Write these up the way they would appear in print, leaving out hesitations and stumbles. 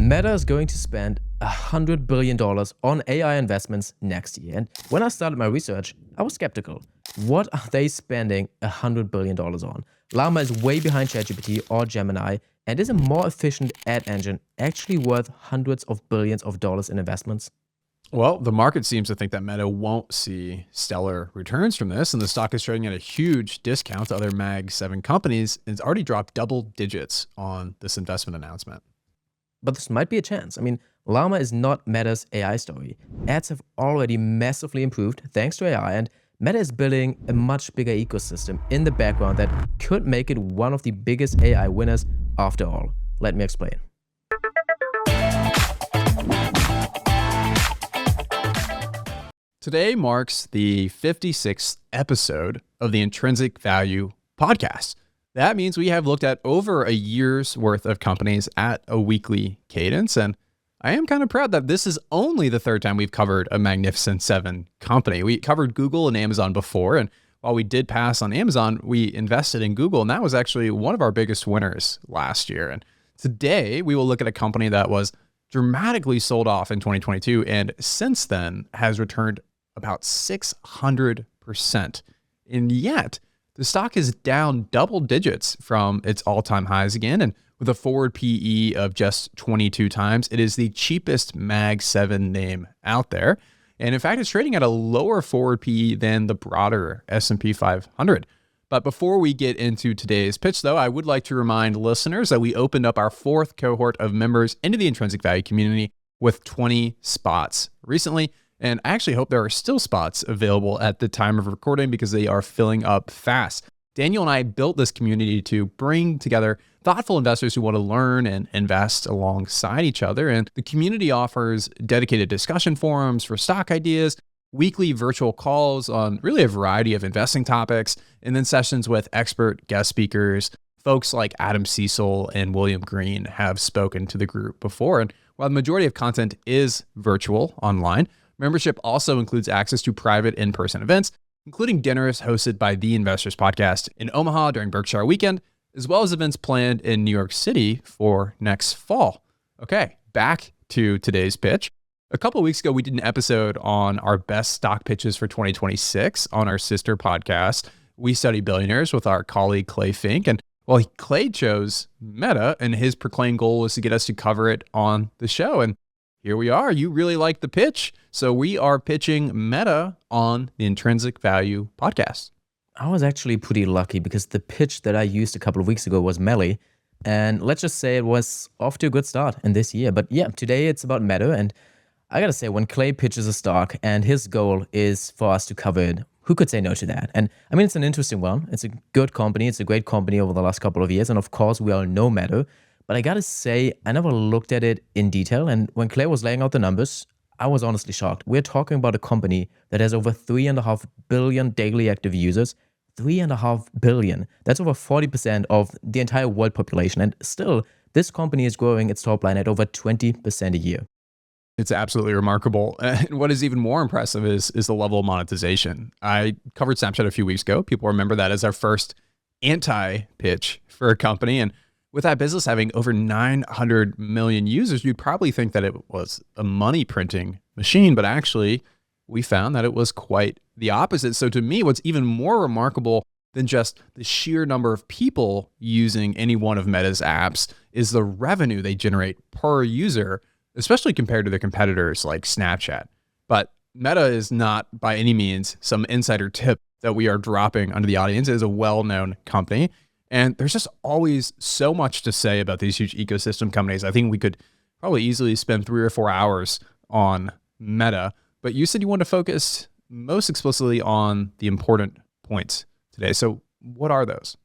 Meta is going to spend $100 billion on AI investments next year. And when I started my research, I was skeptical. What are they spending $100 billion on? Llama is way behind ChatGPT or Gemini, and is a more efficient ad engine actually worth hundreds of billions of dollars in investments? Well, the market seems to think that Meta won't see stellar returns from this, and the stock is trading at a huge discount to other Mag 7 companies, and it's already dropped double digits on this investment announcement. But this might be a chance. I mean, Llama is not Meta's AI story. Ads have already massively improved thanks to AI, and Meta is building a much bigger ecosystem in the background that could make it one of the biggest AI winners after all. Let me explain. Today marks the 56th episode of the Intrinsic Value podcast. That means we have looked at over a year's worth of companies at a weekly cadence, and I am kind of proud that this is only the third time we've covered a Magnificent Seven company. We covered Google and Amazon before, and while we did pass on Amazon, we invested in Google, and that was actually one of our biggest winners last year. And today, we will look at a company that was dramatically sold off in 2022, and since then has returned about 600%. And yet, the stock is down double digits from its all-time highs again, and with a forward PE of just 22 times, it is the cheapest Mag 7 name out there. And in fact, it's trading at a lower forward PE than the broader S&P 500. But before we get into today's pitch, though, I would like to remind listeners that we opened up our fourth cohort of members into the Intrinsic Value community with 20 spots recently. And I actually hope there are still spots available at the time of recording because they are filling up fast. Daniel and I built this community to bring together thoughtful investors who want to learn and invest alongside each other. And the community offers dedicated discussion forums for stock ideas, weekly virtual calls on really a variety of investing topics, and then sessions with expert guest speakers. Folks like Adam Cecil and William Green have spoken to the group before. And while the majority of content is virtual online, membership also includes access to private in-person events, including dinners hosted by the Investors Podcast in Omaha during Berkshire Weekend, as well as events planned in New York City for next fall. Okay, back to today's pitch. A couple of weeks ago, we did an episode on our best stock pitches for 2026 on our sister podcast, We Study Billionaires, with our colleague Clay Fink. And well, Clay chose Meta, and his proclaimed goal was to get us to cover it on the show. And here we are. You really like the pitch. So we are pitching Meta on the Intrinsic Value podcast. I was actually pretty lucky because the pitch that I used a couple of weeks ago was Melly. And let's just say it was off to a good start in this year. But yeah, today it's about Meta. And I gotta say, when Clay pitches a stock and his goal is for us to cover it, who could say no to that? And I mean, it's an interesting one. It's a good company. It's a great company over the last couple of years. And of course, we all know Meta. But I gotta say, I never looked at it in detail. And when Clay was laying out the numbers, I was honestly shocked. We're talking about a company that has over 3.5 billion daily active users. 3.5 billion. That's over 40% of the entire world population. And still, this company is growing its top line at over 20% a year. It's absolutely remarkable. And what is even more impressive is the level of monetization. I covered Snapchat a few weeks ago. People remember that as our first anti-pitch for a company. And with that business having over 900 million users, you'd probably think that it was a money printing machine, but actually we found that it was quite the opposite. So to me, what's even more remarkable than just the sheer number of people using any one of Meta's apps is the revenue they generate per user, especially compared to their competitors like Snapchat. But Meta is not by any means some insider tip that we are dropping onto the audience. It is a well-known company. And there's just always so much to say about these huge ecosystem companies. I think we could probably easily spend 3 or 4 hours on Meta, but you said you want to focus most explicitly on the important points today. So what are those?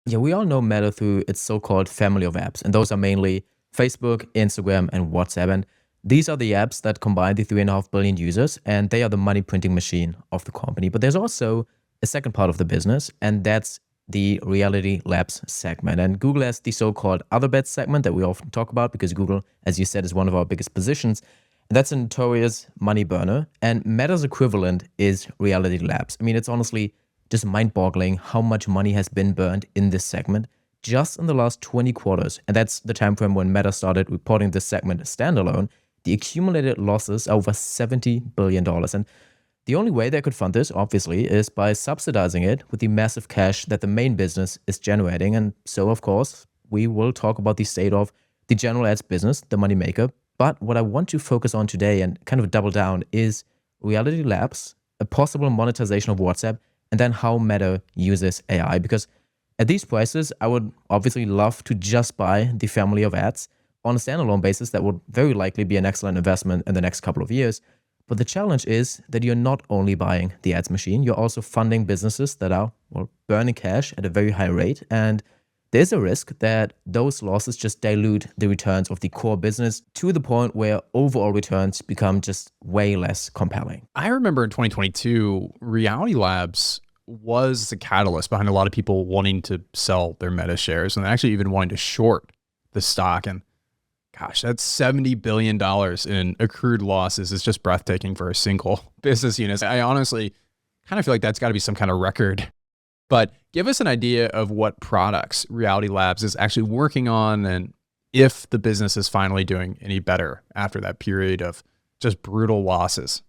Yeah, we all know Meta through its so-called family of apps, and those are mainly Facebook, Instagram, and WhatsApp. And these are the apps that combine the 3.5 billion users, and they are the money printing machine of the company. But there's also a second part of the business, and that's the Reality Labs segment. And Google has the so-called Other Bets segment that we often talk about because Google, as you said, is one of our biggest positions. And that's a notorious money burner. And Meta's equivalent is Reality Labs. I mean, it's honestly just mind-boggling how much money has been burned in this segment just in the last 20 quarters, and that's the time frame when Meta started reporting this segment standalone, the accumulated losses are over $70 billion. And the only way they could fund this, obviously, is by subsidizing it with the massive cash that the main business is generating. And so, of course, we will talk about the state of the general ads business, the moneymaker. But what I want to focus on today and kind of double down is Reality Labs, a possible monetization of WhatsApp, and then how Meta uses AI. Because at these prices, I would obviously love to just buy the family of ads on a standalone basis. That would very likely be an excellent investment in the next couple of years. But the challenge is that you're not only buying the ads machine, you're also funding businesses that are, well, burning cash at a very high rate. And there's a risk that those losses just dilute the returns of the core business to the point where overall returns become just way less compelling. I remember in 2022, Reality Labs was the catalyst behind a lot of people wanting to sell their Meta shares and actually even wanting to short the stock. And gosh, that's $70 billion in accrued losses. It's just breathtaking for a single business unit. I honestly kind of feel like that's got to be some kind of record. But give us an idea of what products Reality Labs is actually working on and if the business is finally doing any better after that period of just brutal losses.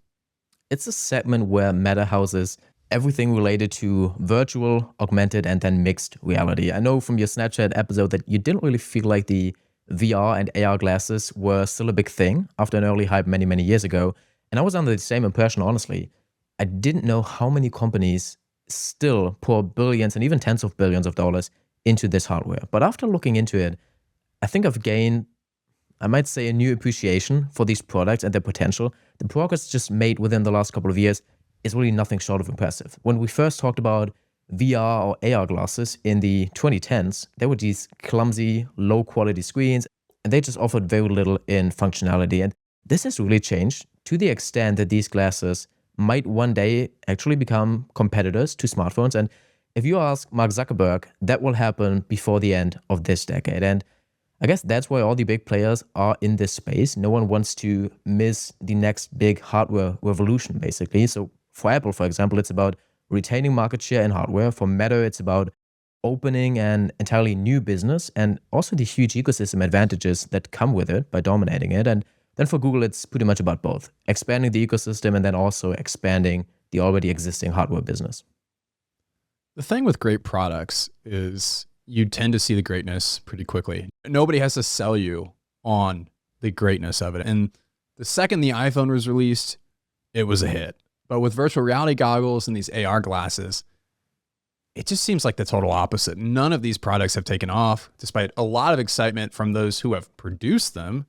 It's a segment where Meta houses everything related to virtual, augmented, and then mixed reality. I know from your Snapchat episode that you didn't really feel like the VR and AR glasses were still a big thing after an early hype many, many years ago. And I was under the same impression, honestly. I didn't know how many companies still pour billions and even tens of billions of dollars into this hardware. But after looking into it, I think I've gained, I might say, a new appreciation for these products and their potential. The progress just made within the last couple of years is really nothing short of impressive. When we first talked about VR or AR glasses in the 2010s, there were these clumsy, low-quality screens, and they just offered very little in functionality. And this has really changed to the extent that these glasses might one day actually become competitors to smartphones. And if you ask Mark Zuckerberg, that will happen before the end of this decade. And I guess that's why all the big players are in this space. No one wants to miss the next big hardware revolution, basically. So for Apple, for example, it's about retaining market share in hardware. For Meta, it's about opening an entirely new business and also the huge ecosystem advantages that come with it by dominating it. And then for Google, it's pretty much about both, expanding the ecosystem and then also expanding the already existing hardware business. The thing with great products is you tend to see the greatness pretty quickly. Nobody has to sell you on the greatness of it. And the second the iPhone was released, it was a hit. But with virtual reality goggles and these AR glasses, it just seems like the total opposite. None of these products have taken off, despite a lot of excitement from those who have produced them.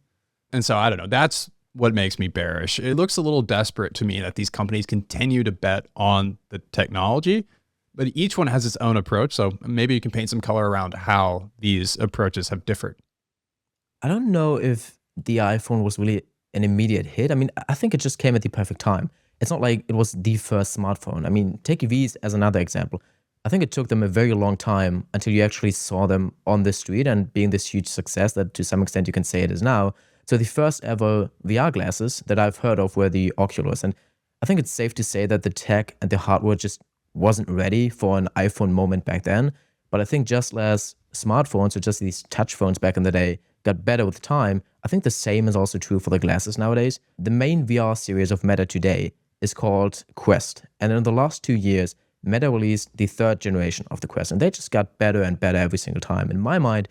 And so I don't know, that's what makes me bearish. It looks a little desperate to me that these companies continue to bet on the technology, but each one has its own approach. So maybe you can paint some color around how these approaches have differed. I don't know if the iPhone was really an immediate hit. I mean, I think it just came at the perfect time. It's not like it was the first smartphone. I mean, take EVs as another example. I think it took them a very long time until you actually saw them on the street and being this huge success that to some extent you can say it is now. So the first ever VR glasses that I've heard of were the Oculus. And I think it's safe to say that the tech and the hardware just wasn't ready for an iPhone moment back then. But I think just as smartphones or just these touch phones back in the day got better with time, I think the same is also true for the glasses nowadays. The main VR series of Meta today is called Quest. And in the last 2 years, Meta released the third generation of the Quest. And they just got better and better every single time. In my mind,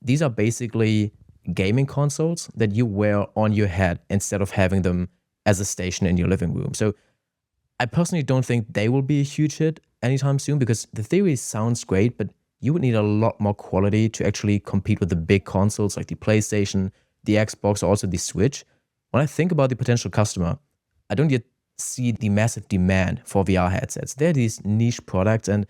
these are basically gaming consoles that you wear on your head instead of having them as a station in your living room. So I personally don't think they will be a huge hit anytime soon because the theory sounds great, but you would need a lot more quality to actually compete with the big consoles like the PlayStation, the Xbox, or also the Switch. When I think about the potential customer, I don't yet see the massive demand for VR headsets. They're these niche products, and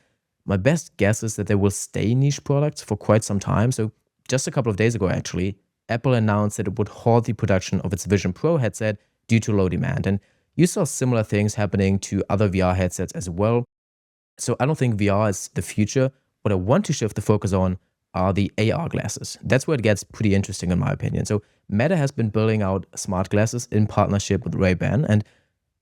my best guess is that they will stay niche products for quite some time. So just a couple of days ago, actually, Apple announced that it would halt the production of its Vision Pro headset due to low demand. And you saw similar things happening to other VR headsets as well. So I don't think VR is the future. What I want to shift the focus on are the AR glasses. That's where it gets pretty interesting in my opinion. So Meta has been building out smart glasses in partnership with Ray-Ban, and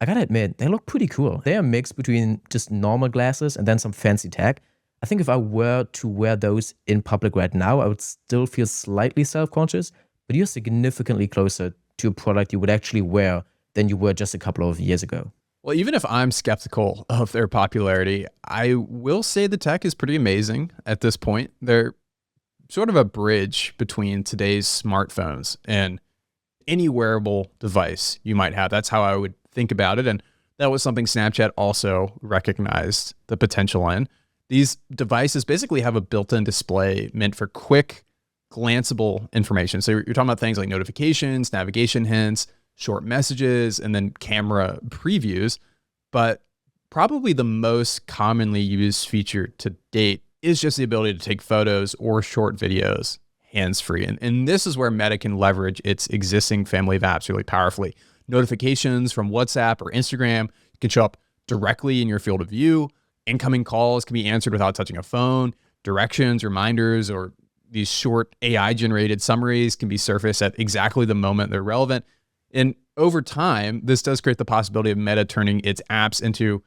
I gotta admit, they look pretty cool. They're a mix between just normal glasses and then some fancy tech. I think if I were to wear those in public right now, I would still feel slightly self-conscious, but you're significantly closer to a product you would actually wear than you were just a couple of years ago. Well, even if I'm skeptical of their popularity, I will say the tech is pretty amazing at this point. They're sort of a bridge between today's smartphones and any wearable device you might have. That's how I would think about it. And that was something Snapchat also recognized the potential in. These devices basically have a built-in display meant for quick, glanceable information. So you're talking about things like notifications, navigation hints, short messages, and then camera previews. But probably the most commonly used feature to date is just the ability to take photos or short videos hands-free. And this is where Meta can leverage its existing family of apps really powerfully. Notifications from WhatsApp or Instagram can show up directly in your field of view. Incoming calls can be answered without touching a phone. Directions, reminders, or these short AI-generated summaries can be surfaced at exactly the moment they're relevant. And over time, this does create the possibility of Meta turning its apps into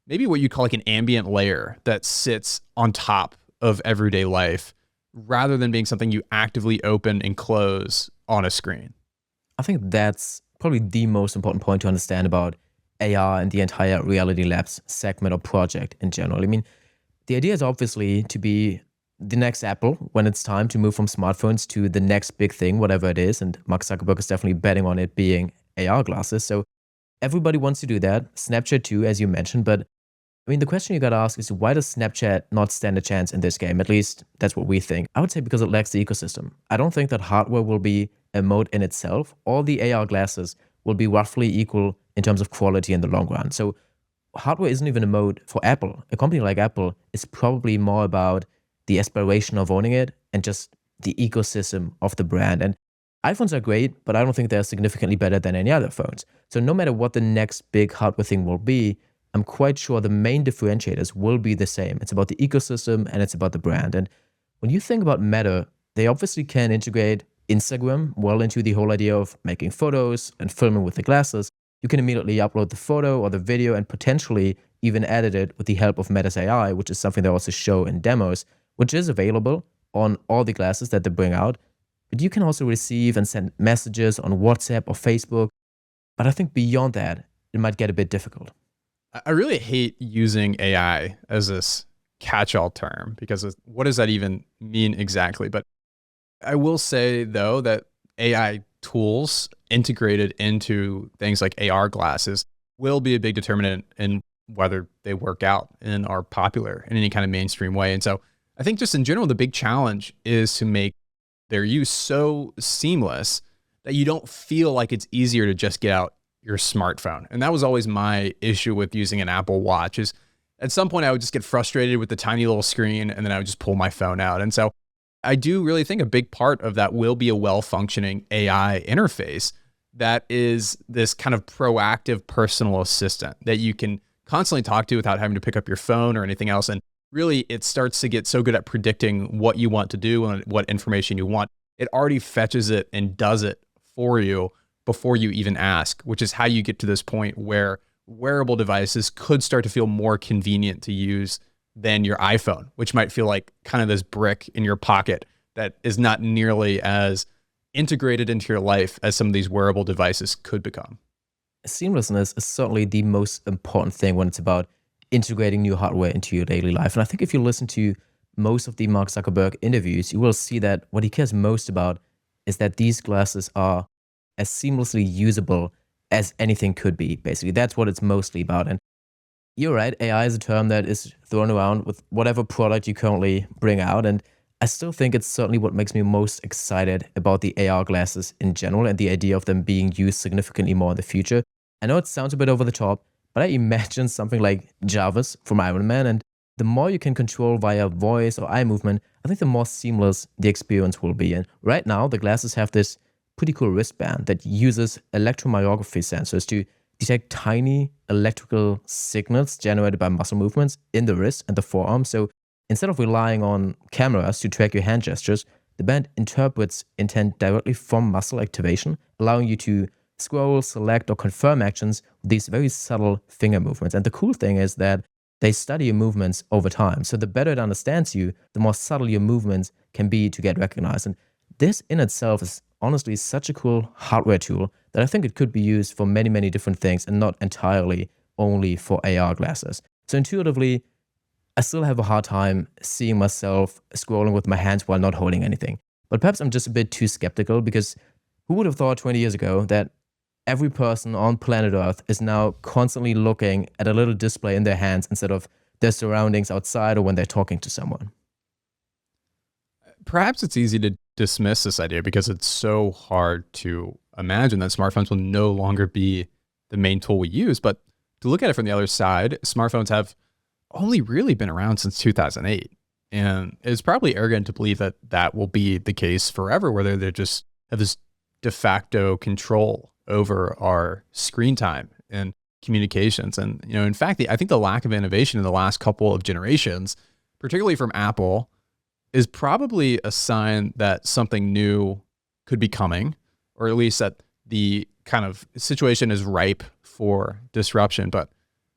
maybe what you call like an ambient layer that sits on top of everyday life rather than being something you actively open and close on a screen. I think that's probably the most important point to understand about AR and the entire Reality Labs segment or project in general. I mean, the idea is obviously to be the next Apple when it's time to move from smartphones to the next big thing, whatever it is. And Mark Zuckerberg is definitely betting on it being AR glasses. So everybody wants to do that. Snapchat too, as you mentioned. But I mean, the question you got to ask is why does Snapchat not stand a chance in this game? At least that's what we think. I would say because it lacks the ecosystem. I don't think that hardware will be a moat in itself. All the AR glasses will be roughly equal in terms of quality in the long run. So hardware isn't even a moat for Apple. A company like Apple is probably more about the aspiration of owning it and just the ecosystem of the brand. And iPhones are great, but I don't think they're significantly better than any other phones. So no matter what the next big hardware thing will be, I'm quite sure the main differentiators will be the same. It's about the ecosystem and it's about the brand. And when you think about Meta, they obviously can integrate Instagram well into the whole idea of making photos and filming with the glasses. You can immediately upload the photo or the video and potentially even edit it with the help of Meta's AI, which is something they also show in demos, which is available on all the glasses that they bring out. But you can also receive and send messages on WhatsApp or Facebook. But I think beyond that, it might get a bit difficult. I really hate using AI as this catch-all term because what does that even mean exactly? But I will say, though, that AI tools integrated into things like AR glasses will be a big determinant in whether they work out and are popular in any kind of mainstream way. And so I think just in general, the big challenge is to make their use so seamless that you don't feel like it's easier to just get out your smartphone. And that was always my issue with using an Apple Watch is at some point I would just get frustrated with the tiny little screen and then I would just pull my phone out. And so I do really think a big part of that will be a well-functioning AI interface that is this kind of proactive personal assistant that you can constantly talk to without having to pick up your phone or anything else. And really, it starts to get so good at predicting what you want to do and what information you want. It already fetches it and does it for you before you even ask, which is how you get to this point where wearable devices could start to feel more convenient to use than your iPhone, which might feel like kind of this brick in your pocket that is not nearly as integrated into your life as some of these wearable devices could become. Seamlessness is certainly the most important thing when it's about integrating new hardware into your daily life. And I think if you listen to most of the Mark Zuckerberg interviews, you will see that what he cares most about is that these glasses are as seamlessly usable as anything could be, basically. That's what it's mostly about. And you're right, AI is a term that is thrown around with whatever product you currently bring out. And I still think it's certainly what makes me most excited about the AR glasses in general and the idea of them being used significantly more in the future. I know it sounds a bit over the top, but I imagine something like Jarvis from Iron Man. And the more you can control via voice or eye movement, I think the more seamless the experience will be. And right now, the glasses have this pretty cool wristband that uses electromyography sensors to detect tiny electrical signals generated by muscle movements in the wrist and the forearm. So instead of relying on cameras to track your hand gestures, the band interprets intent directly from muscle activation, allowing you to scroll, select, or confirm actions with these very subtle finger movements. And the cool thing is that they study your movements over time. So the better it understands you, the more subtle your movements can be to get recognized. And this in itself is honestly such a cool hardware tool that I think it could be used for many, many different things and not entirely only for AR glasses. So intuitively, I still have a hard time seeing myself scrolling with my hands while not holding anything. But perhaps I'm just a bit too skeptical because who would have thought 20 years ago that every person on planet Earth is now constantly looking at a little display in their hands instead of their surroundings outside or when they're talking to someone? Perhaps it's easy to dismiss this idea because it's so hard to imagine that smartphones will no longer be the main tool we use. But to look at it from the other side, smartphones have only really been around since 2008. And it's probably arrogant to believe that that will be the case forever, whether they just have this de facto control over our screen time and communications. And, in fact, I think the lack of innovation in the last couple of generations, particularly from Apple, is probably a sign that something new could be coming, or at least that the kind of situation is ripe for disruption. But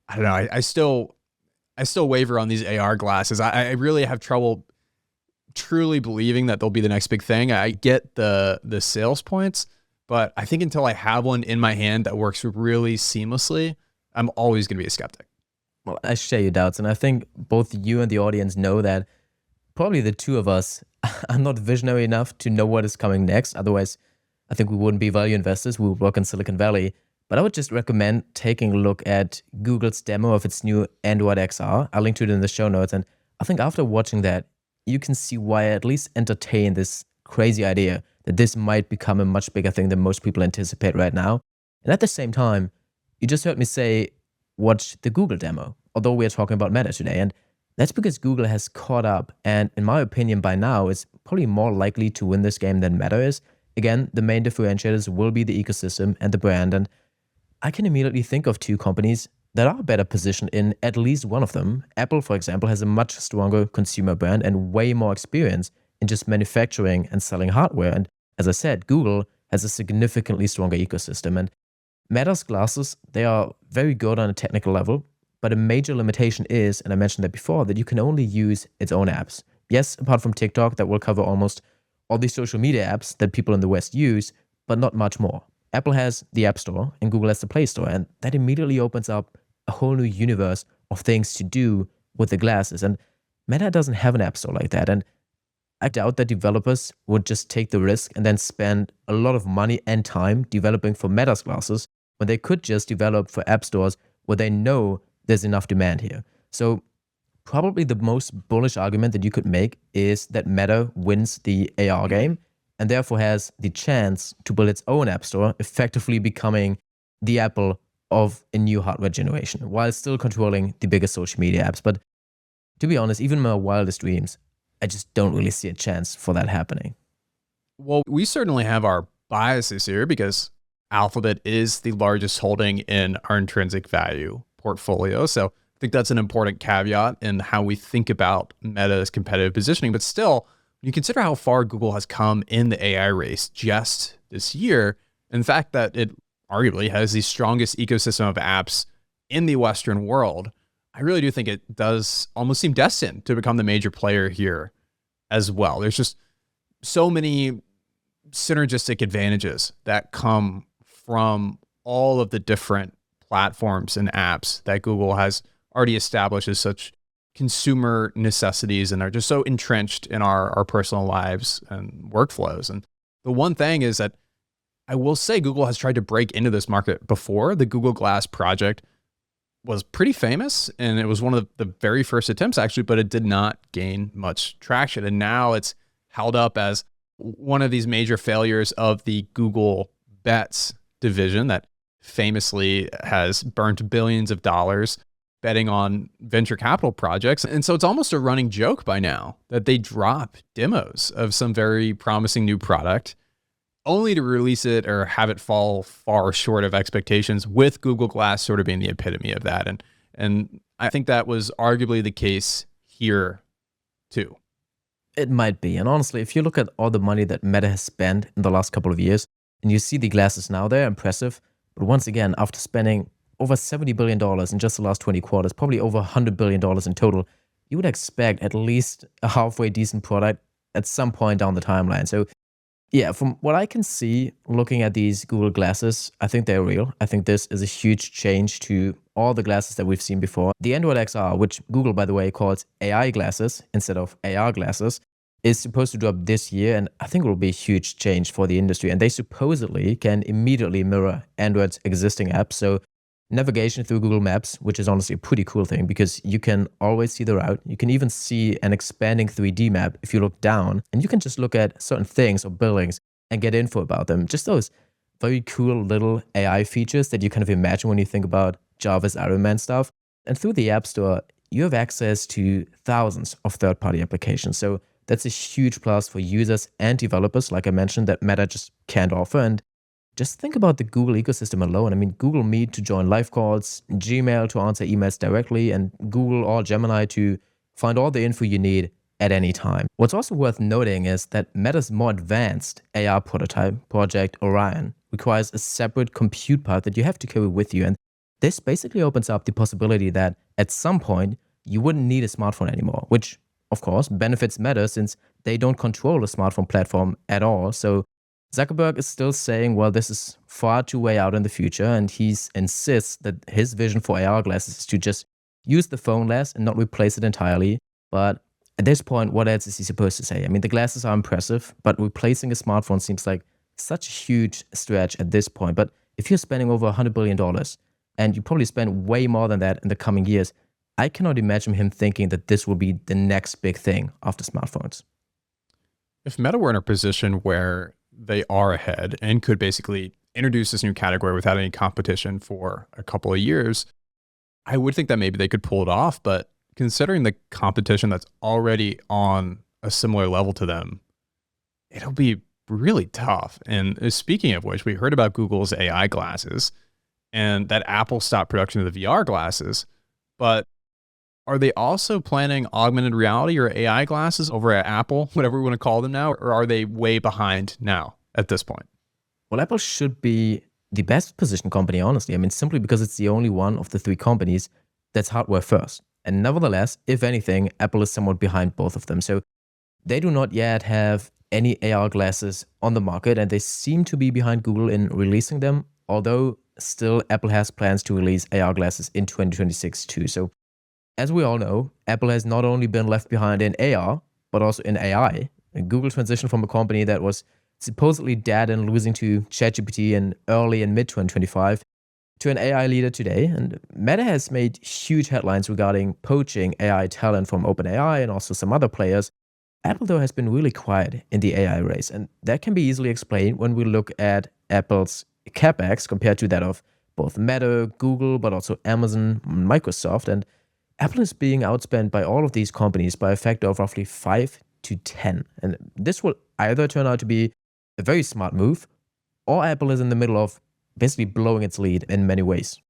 I don't know. I still waver on these AR glasses. I really have trouble truly believing that they'll be the next big thing. I get the sales points, but I think until I have one in my hand that works really seamlessly, I'm always going to be a skeptic. Well, I share your doubts, and I think both you and the audience know that probably the two of us are not visionary enough to know what is coming next. Otherwise, I think we wouldn't be value investors. We would work in Silicon Valley. But I would just recommend taking a look at Google's demo of its new Android XR. I'll link to it in the show notes. And I think after watching that, you can see why I at least entertain this crazy idea that this might become a much bigger thing than most people anticipate right now. And at the same time, you just heard me say, watch the Google demo, although we're talking about Meta today. And that's because Google has caught up. And in my opinion, by now, is probably more likely to win this game than Meta is. Again, the main differentiators will be the ecosystem and the brand. And I can immediately think of two companies that are better positioned in at least one of them. Apple, for example, has a much stronger consumer brand and way more experience in just manufacturing and selling hardware. And as I said, Google has a significantly stronger ecosystem. And Meta's glasses, they are very good on a technical level, but a major limitation is, and I mentioned that before, that you can only use its own apps. Yes, apart from TikTok, that will cover almost all these social media apps that people in the West use, but not much more. Apple has the App Store and Google has the Play Store, and that immediately opens up a whole new universe of things to do with the glasses. And Meta doesn't have an App Store like that, and I doubt that developers would just take the risk and then spend a lot of money and time developing for Meta's glasses when they could just develop for app stores where they know there's enough demand here. So probably the most bullish argument that you could make is that Meta wins the AR game and therefore has the chance to build its own app store, effectively becoming the Apple of a new hardware generation, while still controlling the biggest social media apps. But to be honest, even in my wildest dreams, I just don't really see a chance for that happening. Well, we certainly have our biases here because Alphabet is the largest holding in our intrinsic value portfolio. So I think that's an important caveat in how we think about Meta's competitive positioning. But still, when you consider how far Google has come in the AI race just this year, and the fact that it arguably has the strongest ecosystem of apps in the Western world, I really do think it does almost seem destined to become the major player here as well. There's just so many synergistic advantages that come from all of the different platforms and apps that Google has already established as such consumer necessities and are just so entrenched in our personal lives and workflows. And the one thing is that I will say Google has tried to break into this market before. The Google Glass project was pretty famous, and it was one of the very first attempts, actually, but it did not gain much traction. And now it's held up as one of these major failures of the Google Bets division that famously has burnt billions of dollars betting on venture capital projects. And so it's almost a running joke by now that they drop demos of some very promising new product only to release it or have it fall far short of expectations, with Google Glass sort of being the epitome of that. And I think that was arguably the case here too. It might be. And honestly, if you look at all the money that Meta has spent in the last couple of years, and you see the glasses now, they're impressive. But once again, after spending over $70 billion in just the last 20 quarters, probably over $100 billion in total. You would expect at least a halfway decent product at some point down the timeline. So yeah, from what I can see looking at these Google glasses, I think they're real. I think this is a huge change to all the glasses that we've seen before. The Android XR, which Google, by the way, calls AI glasses instead of AR glasses, is supposed to drop this year, and I think it will be a huge change for the industry. And they supposedly can immediately mirror Android's existing apps. So navigation through Google Maps, which is honestly a pretty cool thing because you can always see the route. You can even see an expanding 3D map if you look down, and you can just look at certain things or buildings and get info about them. Just those very cool little AI features that you kind of imagine when you think about Java's Iron Man stuff. And through the App Store, you have access to thousands of third-party applications. So that's a huge plus for users and developers, like I mentioned, that Meta just can't offer. And just think about the Google ecosystem alone. I mean, Google Meet to join live calls, Gmail to answer emails directly, and Google or Gemini to find all the info you need at any time. What's also worth noting is that Meta's more advanced AR prototype, Project Orion, requires a separate compute part that you have to carry with you. And this basically opens up the possibility that at some point you wouldn't need a smartphone anymore, which of course benefits Meta since they don't control the smartphone platform at all. So Zuckerberg is still saying, well, this is far too way out in the future, and he insists that his vision for AR glasses is to just use the phone less and not replace it entirely. But at this point, what else is he supposed to say? I mean, the glasses are impressive, but replacing a smartphone seems like such a huge stretch at this point. But if you're spending over $100 billion, and you probably spend way more than that in the coming years, I cannot imagine him thinking that this will be the next big thing after smartphones. If Meta were in a position where they are ahead and could basically introduce this new category without any competition for a couple of years, I would think that maybe they could pull it off. But considering the competition that's already on a similar level to them, it'll be really tough. And speaking of which, we heard about Google's AI glasses and that Apple stopped production of the VR glasses. But are they also planning augmented reality or AI glasses over at Apple, whatever we want to call them now, or are they way behind now at this point? Well, Apple should be the best positioned company, honestly. I mean, simply because it's the only one of the three companies that's hardware first. And nevertheless, if anything, Apple is somewhat behind both of them. So they do not yet have any AR glasses on the market, and they seem to be behind Google in releasing them, although still Apple has plans to release AR glasses in 2026 too. So as we all know, Apple has not only been left behind in AR, but also in AI. And Google transitioned from a company that was supposedly dead and losing to ChatGPT in early and mid 2025 to an AI leader today. And Meta has made huge headlines regarding poaching AI talent from OpenAI and also some other players. Apple, though, has been really quiet in the AI race. And that can be easily explained when we look at Apple's CapEx compared to that of both Meta, Google, but also Amazon, Microsoft. And Apple is being outspent by all of these companies by a factor of roughly 5 to 10. And this will either turn out to be a very smart move, or Apple is in the middle of basically blowing its lead in many ways.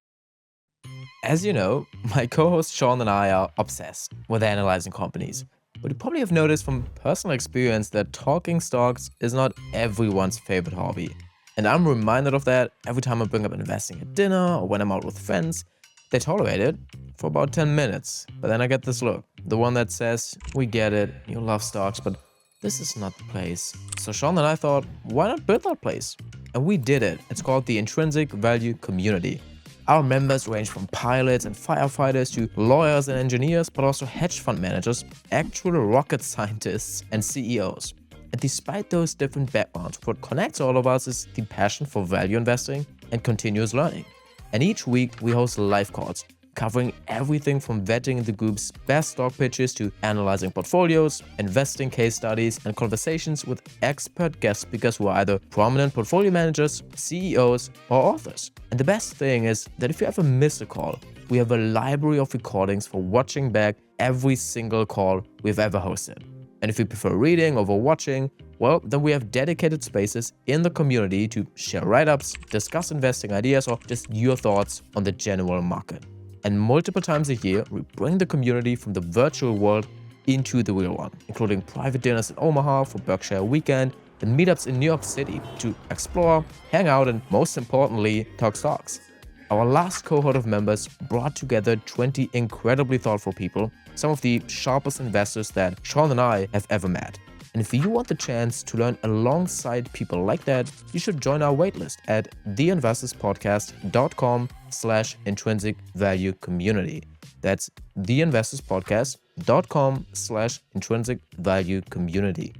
As you know, my co-host Shawn and I are obsessed with analyzing companies. But you probably have noticed from personal experience that talking stocks is not everyone's favorite hobby. And I'm reminded of that every time I bring up investing at dinner or when I'm out with friends. They tolerate it for about 10 minutes, but then I get this look. The one that says, we get it, you love stocks, but this is not the place. So Shawn and I thought, why not build that place? And we did it. It's called the Intrinsic Value Community. Our members range from pilots and firefighters to lawyers and engineers, but also hedge fund managers, actual rocket scientists, and CEOs. And despite those different backgrounds, what connects all of us is the passion for value investing and continuous learning. And each week, we host live calls, covering everything from vetting the group's best stock pitches to analyzing portfolios, investing case studies, and conversations with expert guest speakers who are either prominent portfolio managers, CEOs, or authors. And the best thing is that if you ever miss a call, we have a library of recordings for watching back every single call we've ever hosted. And if you prefer reading over watching, well, then we have dedicated spaces in the community to share write-ups, discuss investing ideas, or just your thoughts on the general market. And multiple times a year, we bring the community from the virtual world into the real one, including private dinners in Omaha for Berkshire Weekend and meetups in New York City to explore, hang out, and most importantly, talk stocks. Our last cohort of members brought together 20 incredibly thoughtful people, some of the sharpest investors that Shawn and I have ever met. And if you want the chance to learn alongside people like that, you should join our waitlist at theinvestorspodcast.com/intrinsic value community. That's theinvestorspodcast.com/intrinsic value community.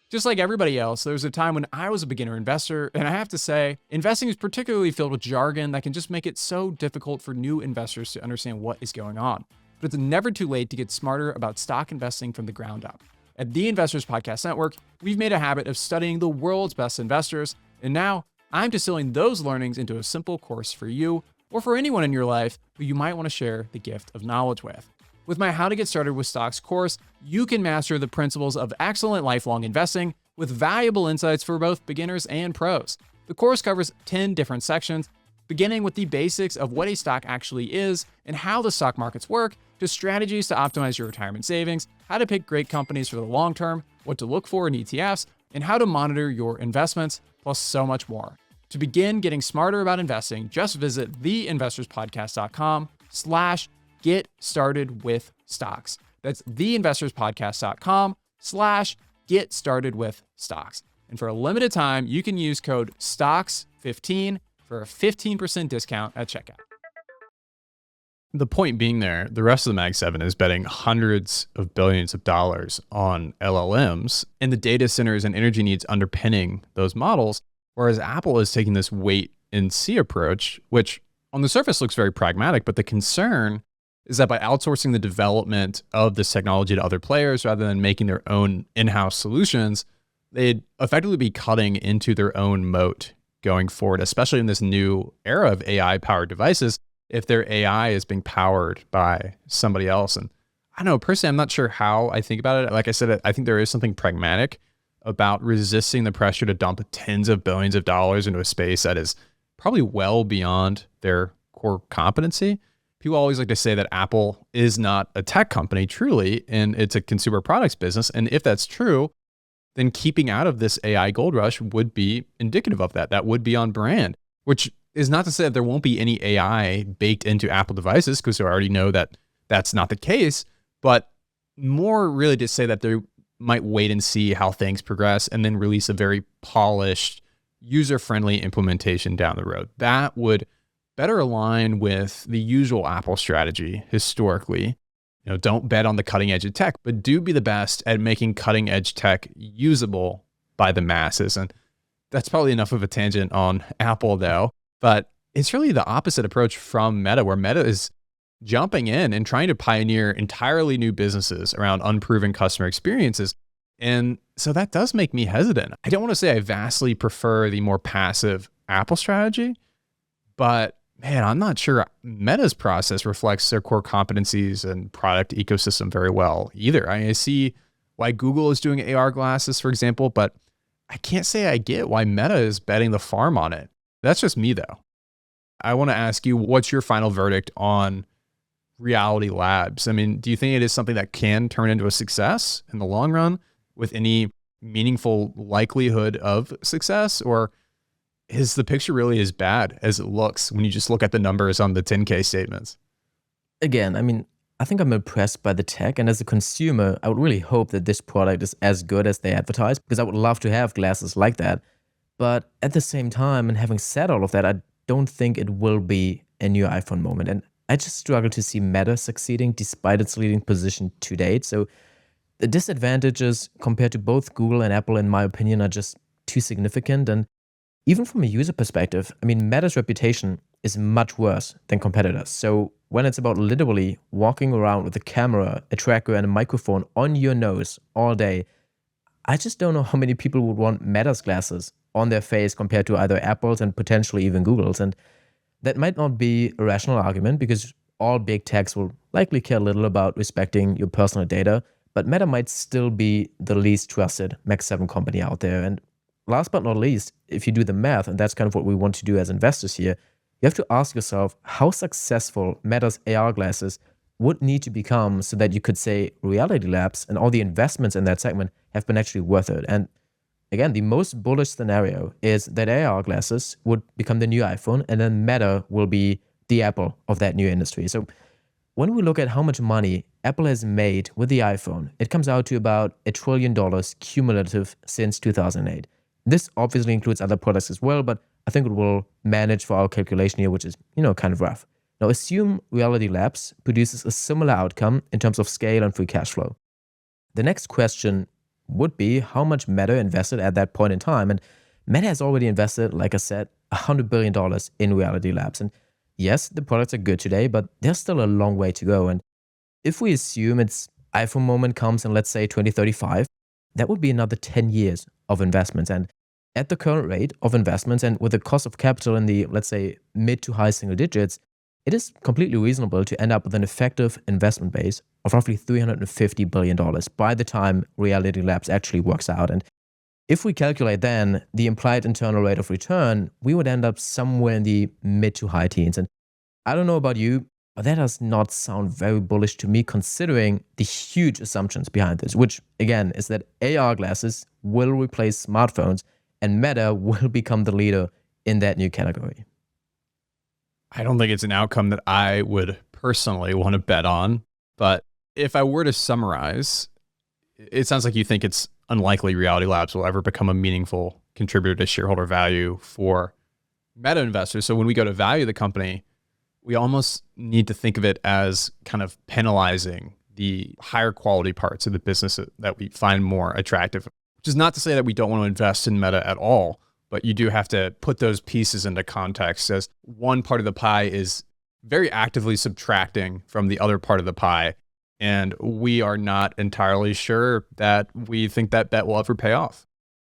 Just like everybody else, there was a time when I was a beginner investor, and I have to say, investing is particularly filled with jargon that can just make it so difficult for new investors to understand what is going on. But it's never too late to get smarter about stock investing from the ground up. At the Investors Podcast Network, we've made a habit of studying the world's best investors, and now I'm distilling those learnings into a simple course for you, or for anyone in your life who you might want to share the gift of knowledge with. With my How to Get Started with Stocks course, you can master the principles of excellent lifelong investing with valuable insights for both beginners and pros. The course covers 10 different sections, beginning with the basics of what a stock actually is and how the stock markets work, to strategies to optimize your retirement savings, how to pick great companies for the long term, what to look for in ETFs, and how to monitor your investments, plus so much more. To begin getting smarter about investing, just visit theinvestorspodcast.com/get started with stocks. That's theinvestorspodcast.com/get started with stocks. And for a limited time, you can use code STOCKS15 for a 15% discount at checkout. The point being there, the rest of the Mag 7 is betting hundreds of billions of dollars on LLMs and the data centers and energy needs underpinning those models, whereas Apple is taking this wait and see approach, which on the surface looks very pragmatic, but the concern is that by outsourcing the development of this technology to other players rather than making their own in-house solutions, they'd effectively be cutting into their own moat going forward, especially in this new era of AI-powered devices, if their AI is being powered by somebody else. And I don't know, personally, I'm not sure how I think about it. Like I said, I think there is something pragmatic about resisting the pressure to dump tens of billions of dollars into a space that is probably well beyond their core competency. People always like to say that Apple is not a tech company truly, and it's a consumer products business. And if that's true, then keeping out of this AI gold rush would be indicative of that. That would be on brand, which is not to say that there won't be any AI baked into Apple devices, because we already know that that's not the case, but more really to say that they might wait and see how things progress and then release a very polished, user-friendly implementation down the road. That would better align with the usual Apple strategy historically. You know, don't bet on the cutting edge of tech, but do be the best at making cutting edge tech usable by the masses. And that's probably enough of a tangent on Apple though, but it's really the opposite approach from Meta, where Meta is jumping in and trying to pioneer entirely new businesses around unproven customer experiences. And so that does make me hesitant. I don't want to say I vastly prefer the more passive Apple strategy, but man, I'm not sure Meta's process reflects their core competencies and product ecosystem very well either. I see why Google is doing AR glasses, for example, but I can't say I get why Meta is betting the farm on it. That's just me though. I want to ask you, what's your final verdict on Reality Labs? I mean, do you think it is something that can turn into a success in the long run with any meaningful likelihood of success? Or is the picture really as bad as it looks when you just look at the numbers on the 10K statements? Again, I mean, I think I'm impressed by the tech, and as a consumer, I would really hope that this product is as good as they advertise, because I would love to have glasses like that. But at the same time, and having said all of that, I don't think it will be a new iPhone moment. And I just struggle to see Meta succeeding despite its leading position to date. So the disadvantages compared to both Google and Apple, in my opinion, are just too significant. And even from a user perspective, I mean, Meta's reputation is much worse than competitors. So when it's about literally walking around with a camera, a tracker, and a microphone on your nose all day, I just don't know how many people would want Meta's glasses on their face compared to either Apple's and potentially even Google's. And that might not be a rational argument, because all big techs will likely care little about respecting your personal data, but Meta might still be the least trusted Mag 7 company out there. And last but not least, if you do the math, and that's kind of what we want to do as investors here, you have to ask yourself how successful Meta's AR glasses would need to become so that you could say Reality Labs and all the investments in that segment have been actually worth it. And again, the most bullish scenario is that AR glasses would become the new iPhone, and then Meta will be the Apple of that new industry. So when we look at how much money Apple has made with the iPhone, it comes out to about $1 trillion cumulative since 2008. This obviously includes other products as well, but I think it will manage for our calculation here, which is, kind of rough. Now, assume Reality Labs produces a similar outcome in terms of scale and free cash flow. The next question would be how much Meta invested at that point in time. And Meta has already invested, like I said, $100 billion in Reality Labs. And yes, the products are good today, but there's still a long way to go. And if we assume its iPhone moment comes in, let's say, 2035, that would be another 10 years of investments. And at the current rate of investments and with the cost of capital in the, let's say, mid to high single digits, it is completely reasonable to end up with an effective investment base of roughly $350 billion by the time Reality Labs actually works out. And if we calculate then the implied internal rate of return, we would end up somewhere in the mid to high teens. And I don't know about you, but that does not sound very bullish to me considering the huge assumptions behind this, which again is that AR glasses will replace smartphones and Meta will become the leader in that new category. I don't think it's an outcome that I would personally want to bet on. But if I were to summarize, it sounds like you think it's unlikely Reality Labs will ever become a meaningful contributor to shareholder value for Meta investors. So when we go to value the company, we almost need to think of it as kind of penalizing the higher quality parts of the business that we find more attractive, which is not to say that we don't want to invest in Meta at all, but you do have to put those pieces into context as one part of the pie is very actively subtracting from the other part of the pie. And we are not entirely sure that we think that bet will ever pay off.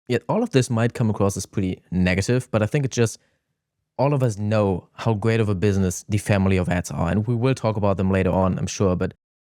Yet all of this might come across as pretty negative, but I think it's just all of us know how great of a business the family of ads are. And we will talk about them later on, I'm sure. But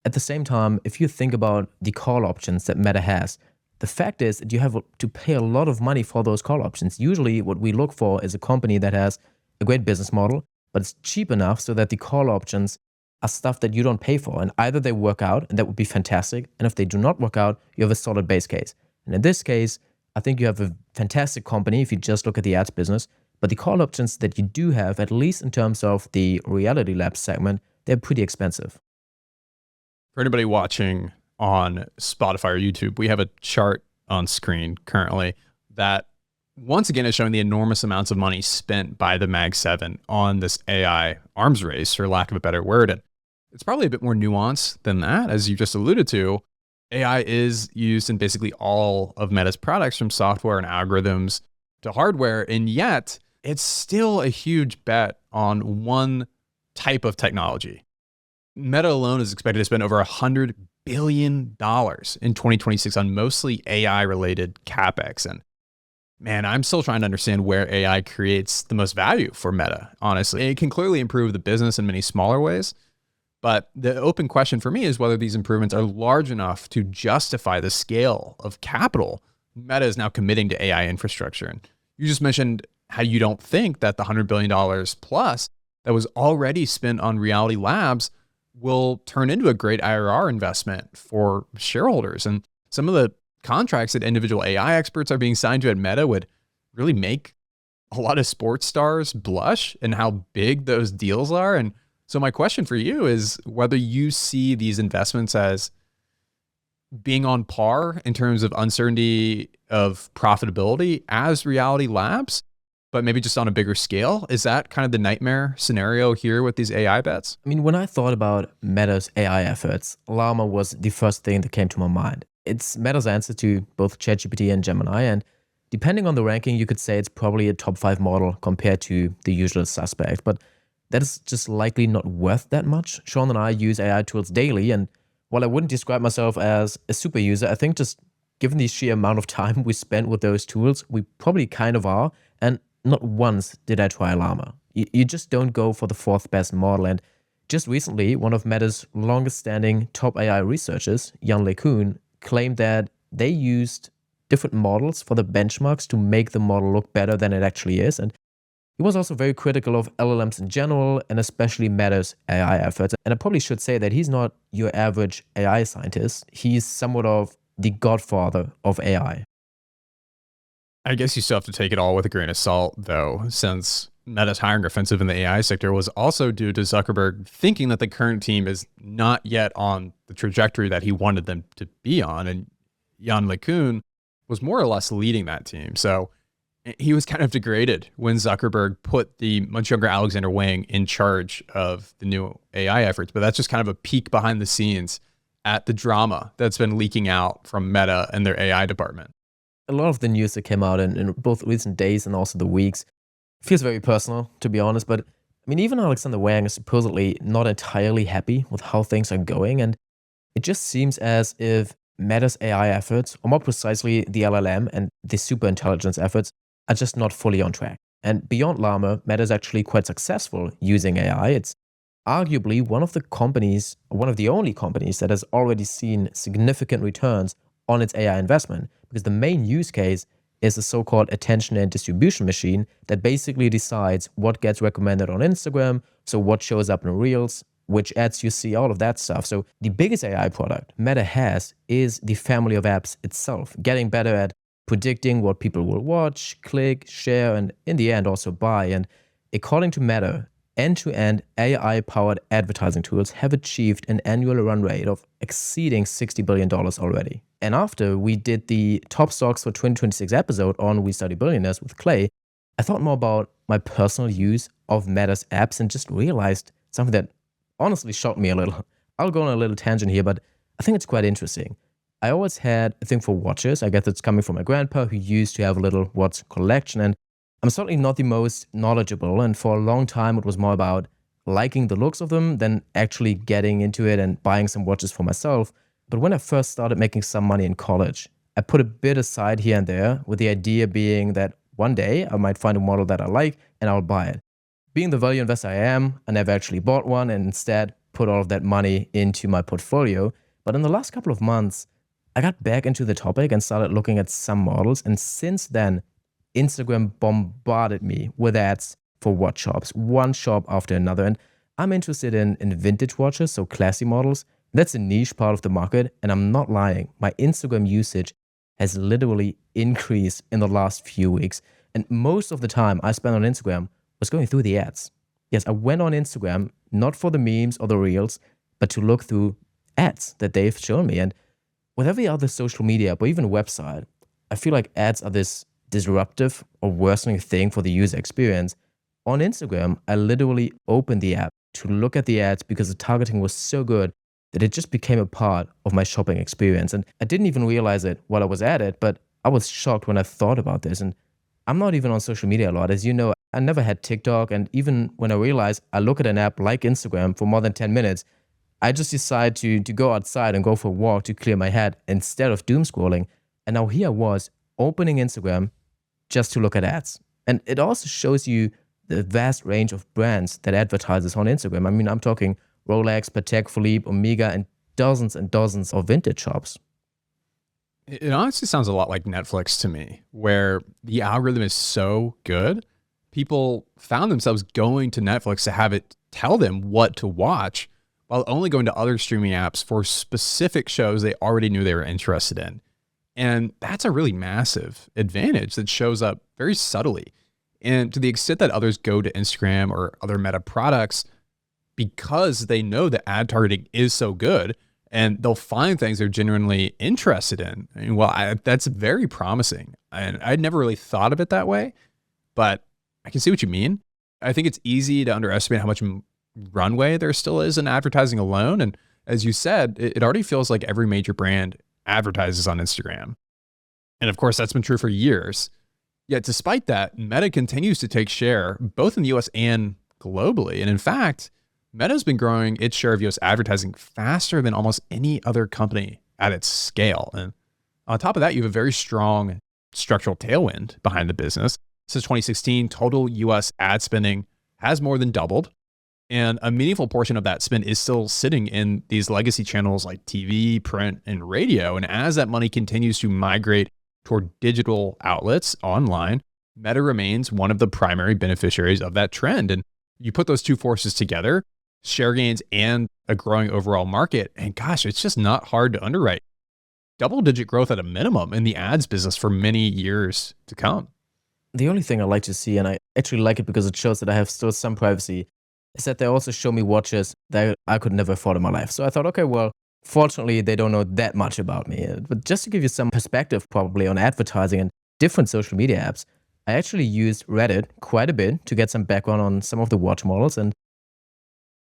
at the same time, if you think about the call options that Meta has, the fact is that you have to pay a lot of money for those call options. Usually what we look for is a company that has a great business model, but it's cheap enough so that the call options are stuff that you don't pay for. And either they work out, and that would be fantastic. And if they do not work out, you have a solid base case. And in this case, I think you have a fantastic company if you just look at the ads business. But the call options that you do have, at least in terms of the Reality Labs segment, they're pretty expensive. For anybody watching on Spotify or YouTube, we have a chart on screen currently that once again is showing the enormous amounts of money spent by the Mag 7 on this AI arms race, for lack of a better word. And it's probably a bit more nuanced than that, as you just alluded to. AI is used in basically all of Meta's products, from software and algorithms to hardware, and yet it's still a huge bet on one type of technology. Meta alone is expected to spend over $100 billion in 2026 on mostly AI-related CapEx. And man, I'm still trying to understand where AI creates the most value for Meta, honestly. It can clearly improve the business in many smaller ways, but the open question for me is whether these improvements are large enough to justify the scale of capital Meta is now committing to AI infrastructure. And you just mentioned how you don't think that the $100 billion plus that was already spent on Reality Labs will turn into a great IRR investment for shareholders. And some of the contracts that individual AI experts are being signed to at Meta would really make a lot of sports stars blush and how big those deals are. And so my question for you is whether you see these investments as being on par in terms of uncertainty of profitability as Reality Labs, but maybe just on a bigger scale. Is that kind of the nightmare scenario here with these AI bets? I mean, when I thought about Meta's AI efforts, Llama was the first thing that came to my mind. It's Meta's answer to both ChatGPT and Gemini, and depending on the ranking, you could say it's probably a top 5 model compared to the usual suspect, but that is just likely not worth that much. Shawn and I use AI tools daily, and while I wouldn't describe myself as a super user, I think just given the sheer amount of time we spent with those tools, we probably kind of are, and not once did I try Llama. You just don't go for the 4th best model. And just recently, one of Meta's longest standing top AI researchers, Jan LeCun, claimed that they used different models for the benchmarks to make the model look better than it actually is. And he was also very critical of LLMs in general, and especially Meta's AI efforts. And I probably should say that he's not your average AI scientist. He's somewhat of the godfather of AI. I guess you still have to take it all with a grain of salt, though, since Meta's hiring offensive in the AI sector was also due to Zuckerberg thinking that the current team is not yet on the trajectory that he wanted them to be on. And Jan LeCun was more or less leading that team. So he was kind of degraded when Zuckerberg put the much younger Alexander Wang in charge of the new AI efforts. But that's just kind of a peek behind the scenes at the drama that's been leaking out from Meta and their AI department. A lot of the news that came out in both recent days and also the weeks feels very personal, to be honest. But I mean, even Alexander Wang is supposedly not entirely happy with how things are going. And it just seems as if Meta's AI efforts, or more precisely the LLM and the superintelligence efforts, are just not fully on track. And beyond Llama, Meta is actually quite successful using AI. It's arguably one of the companies, one of the only companies that has already seen significant returns on its AI investment, because the main use case is a so-called attention and distribution machine that basically decides what gets recommended on Instagram, so what shows up in Reels, which ads you see, all of that stuff. So the biggest AI product Meta has is the family of apps itself, getting better at predicting what people will watch, click, share, and in the end also buy. And according to Meta, end-to-end AI-powered advertising tools have achieved an annual run rate of exceeding $60 billion already. And after we did the top stocks for 2026 episode on We Study Billionaires with Clay, I thought more about my personal use of Meta's apps and just realized something that honestly shocked me a little. I'll go on a little tangent here, but I think it's quite interesting. I always had a thing for watches. I guess it's coming from my grandpa who used to have a little watch collection, and I'm certainly not the most knowledgeable, and for a long time it was more about liking the looks of them than actually getting into it and buying some watches for myself. But when I first started making some money in college, I put a bit aside here and there, with the idea being that one day I might find a model that I like and I'll buy it. Being the value investor I am, I never actually bought one and instead put all of that money into my portfolio. But in the last couple of months, I got back into the topic and started looking at some models. And since then, Instagram bombarded me with ads for watch shops, one shop after another. And I'm interested in vintage watches, so classy models. That's a niche part of the market. And I'm not lying. My Instagram usage has literally increased in the last few weeks. And most of the time I spent on Instagram was going through the ads. Yes, I went on Instagram, not for the memes or the reels, but to look through ads that they've shown me. And with every other social media app or even website, I feel like ads are this disruptive or worsening thing for the user experience. On Instagram, I literally opened the app to look at the ads because the targeting was so good that it just became a part of my shopping experience. And I didn't even realize it while I was at it, but I was shocked when I thought about this. And I'm not even on social media a lot. As you know, I never had TikTok. And even when I realized I look at an app like Instagram for more than 10 minutes, I just decide to go outside and go for a walk to clear my head instead of doom scrolling. And now here I was opening Instagram just to look at ads. And it also shows you the vast range of brands that advertises on Instagram. I mean, I'm talking Rolex, Patek Philippe, Omega, and dozens of vintage shops. It honestly sounds a lot like Netflix to me, where the algorithm is so good, people found themselves going to Netflix to have it tell them what to watch while only going to other streaming apps for specific shows they already knew they were interested in. And that's a really massive advantage that shows up very subtly. And to the extent that others go to Instagram or other Meta products because they know that ad targeting is so good and they'll find things they're genuinely interested in. I mean, that's very promising. And I'd never really thought of it that way, but I can see what you mean. I think it's easy to underestimate how much runway there still is in advertising alone. And as you said, it already feels like every major brand advertises on Instagram. And of course, that's been true for years. Yet despite that, Meta continues to take share both in the US and globally. And in fact, Meta's been growing its share of US advertising faster than almost any other company at its scale. And on top of that, you have a very strong structural tailwind behind the business. Since 2016, total US ad spending has more than doubled. And a meaningful portion of that spend is still sitting in these legacy channels like TV, print, and radio. And as that money continues to migrate toward digital outlets online, Meta remains one of the primary beneficiaries of that trend. And you put those two forces together, share gains and a growing overall market, and gosh, it's just not hard to underwrite. double-digit growth at a minimum in the ads business for many years to come. The only thing I like to see, and I actually like it because it shows that I have still some privacy, is that they also show me watches that I could never afford in my life. So I thought, okay, well, fortunately, they don't know that much about me. But just to give you some perspective, probably on advertising and different social media apps, I actually used Reddit quite a bit to get some background on some of the watch models. And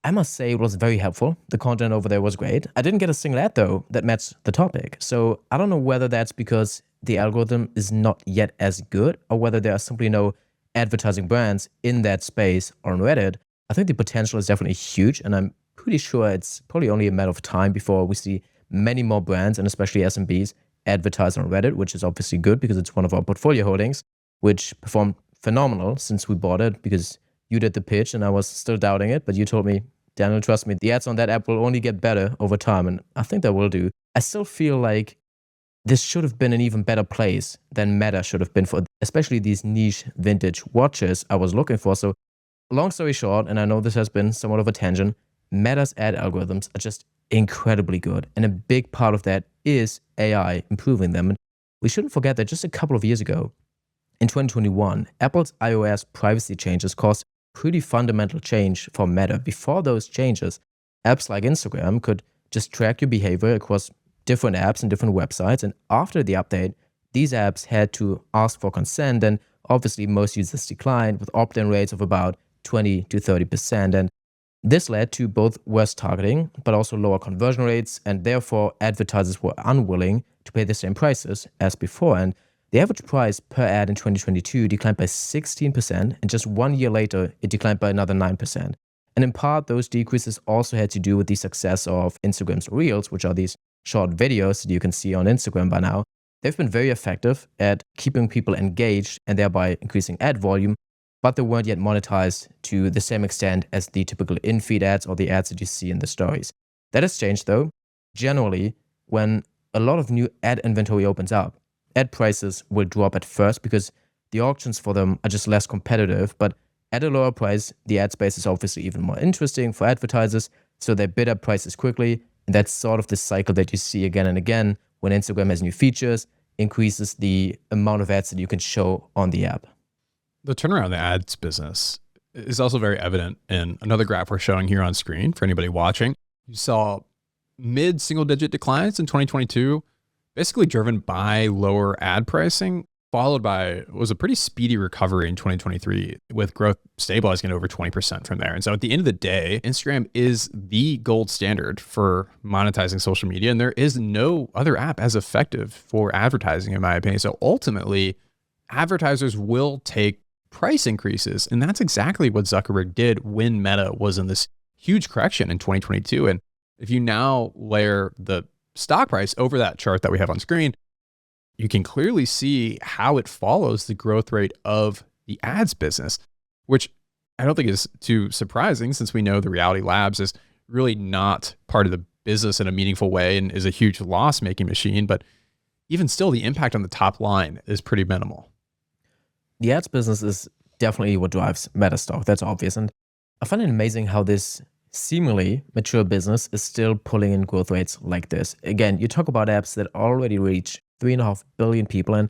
I must say it was very helpful. The content over there was great. I didn't get a single ad though that matched the topic. So I don't know whether that's because the algorithm is not yet as good or whether there are simply no advertising brands in that space or on Reddit. I think the potential is definitely huge, and I'm pretty sure it's probably only a matter of time before we see many more brands and especially SMBs advertise on Reddit, which is obviously good because it's one of our portfolio holdings, which performed phenomenal since we bought it because you did the pitch and I was still doubting it, but you told me, Daniel, trust me, the ads on that app will only get better over time, and I think they will do. I still feel like this should have been an even better place than Meta should have been for especially these niche vintage watches I was looking for. So long story short, and I know this has been somewhat of a tangent, Meta's ad algorithms are just incredibly good. And a big part of that is AI improving them. And we shouldn't forget that just a couple of years ago, in 2021, Apple's iOS privacy changes caused pretty fundamental change for Meta. Before those changes, apps like Instagram could just track your behavior across different apps and different websites. And after the update, these apps had to ask for consent. And obviously, most users declined with opt in rates of about 20 to 30%. And this led to both worse targeting, but also lower conversion rates. And therefore, advertisers were unwilling to pay the same prices as before. And the average price per ad in 2022 declined by 16%. And just 1 year later, it declined by another 9%. And in part, those decreases also had to do with the success of Instagram's Reels, which are these short videos that you can see on Instagram by now. They've been very effective at keeping people engaged and thereby increasing ad volume, but they weren't yet monetized to the same extent as the typical in-feed ads or the ads that you see in the stories. That has changed though. Generally, when a lot of new ad inventory opens up, ad prices will drop at first because the auctions for them are just less competitive, but at a lower price, the ad space is obviously even more interesting for advertisers, so they bid up prices quickly, and that's sort of the cycle that you see again and again when Instagram has new features, increases the amount of ads that you can show on the app. The turnaround in the ads business is also very evident in another graph we're showing here on screen for anybody watching. You saw mid-single digit declines in 2022, basically driven by lower ad pricing, followed by what was a pretty speedy recovery in 2023 with growth stabilizing at over 20% from there. And so at the end of the day, Instagram is the gold standard for monetizing social media. And there is no other app as effective for advertising, in my opinion. So ultimately, advertisers will take price increases. And that's exactly what Zuckerberg did when Meta was in this huge correction in 2022. And if you now layer the stock price over that chart that we have on screen, you can clearly see how it follows the growth rate of the ads business, which I don't think is too surprising since we know the Reality Labs is really not part of the business in a meaningful way and is a huge loss-making machine. But even still, the impact on the top line is pretty minimal. The ads business is definitely what drives Meta stock. That's obvious. And I find it amazing how this seemingly mature business is still pulling in growth rates like this. Again, you talk about apps that already reach 3.5 billion people, and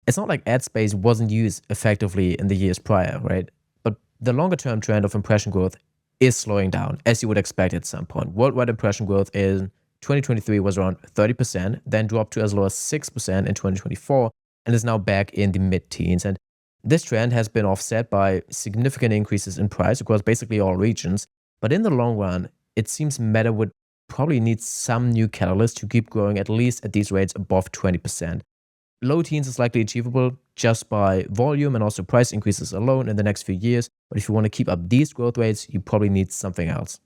it's not like ad space wasn't used effectively in the years prior, right? But the longer term trend of impression growth is slowing down, as you would expect at some point. Worldwide impression growth in 2023 was around 30%, then dropped to as low as 6% in 2024, and is now back in the mid-teens. And this trend has been offset by significant increases in price across basically all regions. But in the long run, it seems Meta would probably need some new catalyst to keep growing at least at these rates above 20%. Low teens is likely achievable just by volume and also price increases alone in the next few years. But if you want to keep up these growth rates, you probably need something else.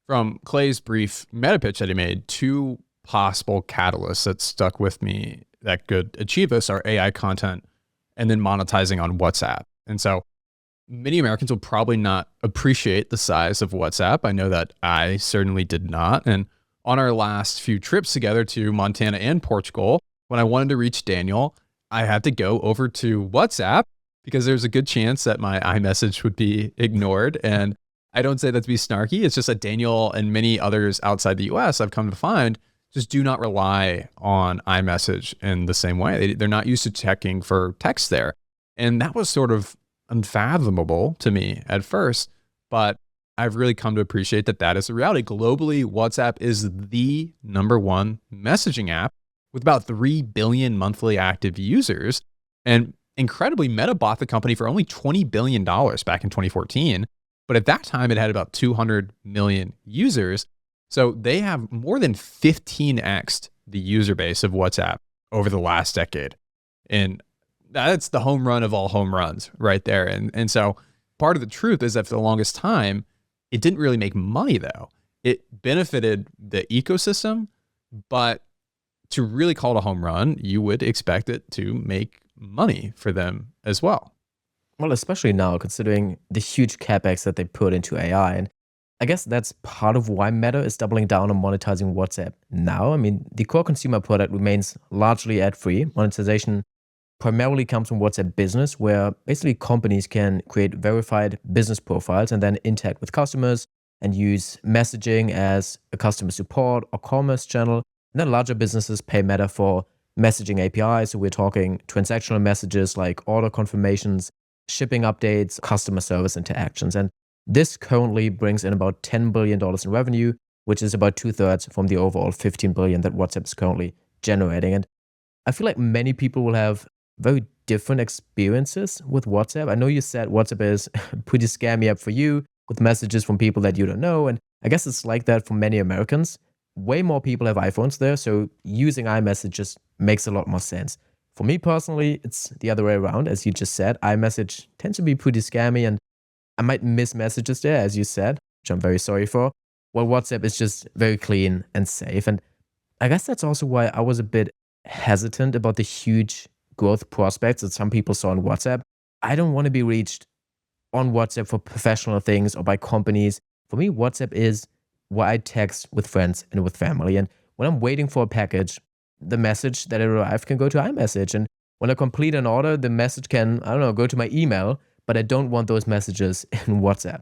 From Clay's brief meta pitch that he made, two possible catalysts that stuck with me that could achieve this are AI content and then monetizing on WhatsApp. And so many Americans will probably not appreciate the size of WhatsApp. I know that I certainly did not. And on our last few trips together to Montana and Portugal, when I wanted to reach Daniel, I had to go over to WhatsApp because there's a good chance that my iMessage would be ignored. And I don't say that to be snarky. It's just that Daniel and many others outside the US I've come to find just do not rely on iMessage in the same way. They're not used to checking for text there. And that was sort of unfathomable to me at first, but I've really come to appreciate that that is a reality. Globally, WhatsApp is the number one messaging app with about 3 billion monthly active users. And incredibly, Meta bought the company for only $20 billion back in 2014. But at that time, it had about 200 million users. So they have more than 15x'd the user base of WhatsApp over the last decade. And that's the home run of all home runs right there. And so part of the truth is that for the longest time, it didn't really make money though. It benefited the ecosystem, but to really call it a home run, you would expect it to make money for them as well. Well, especially now, considering the huge capex that they put into AI. And I guess that's part of why Meta is doubling down on monetizing WhatsApp now. I mean, the core consumer product remains largely ad free. Monetization primarily comes from WhatsApp Business, where basically companies can create verified business profiles and then interact with customers and use messaging as a customer support or commerce channel. And then larger businesses pay Meta for messaging APIs. So we're talking transactional messages like order confirmations, shipping updates, customer service interactions. And this currently brings in about $10 billion in revenue, which is about two-thirds from the overall $15 billion that WhatsApp is currently generating. And I feel like many people will have very different experiences with WhatsApp. I know you said WhatsApp is a pretty scammy app for you with messages from people that you don't know. And I guess it's like that for many Americans. Way more people have iPhones there, so using iMessage just makes a lot more sense. For me personally, it's the other way around. As you just said, iMessage tends to be pretty scammy and I might miss messages there, as you said, which I'm very sorry for. Well, WhatsApp is just very clean and safe. And I guess that's also why I was a bit hesitant about the huge growth prospects that some people saw on WhatsApp. I don't want to be reached on WhatsApp for professional things or by companies. For me, WhatsApp is where I text with friends and with family. And when I'm waiting for a package, the message that arrived can go to iMessage. And when I complete an order, the message can, I don't know, go to my email, but I don't want those messages in WhatsApp.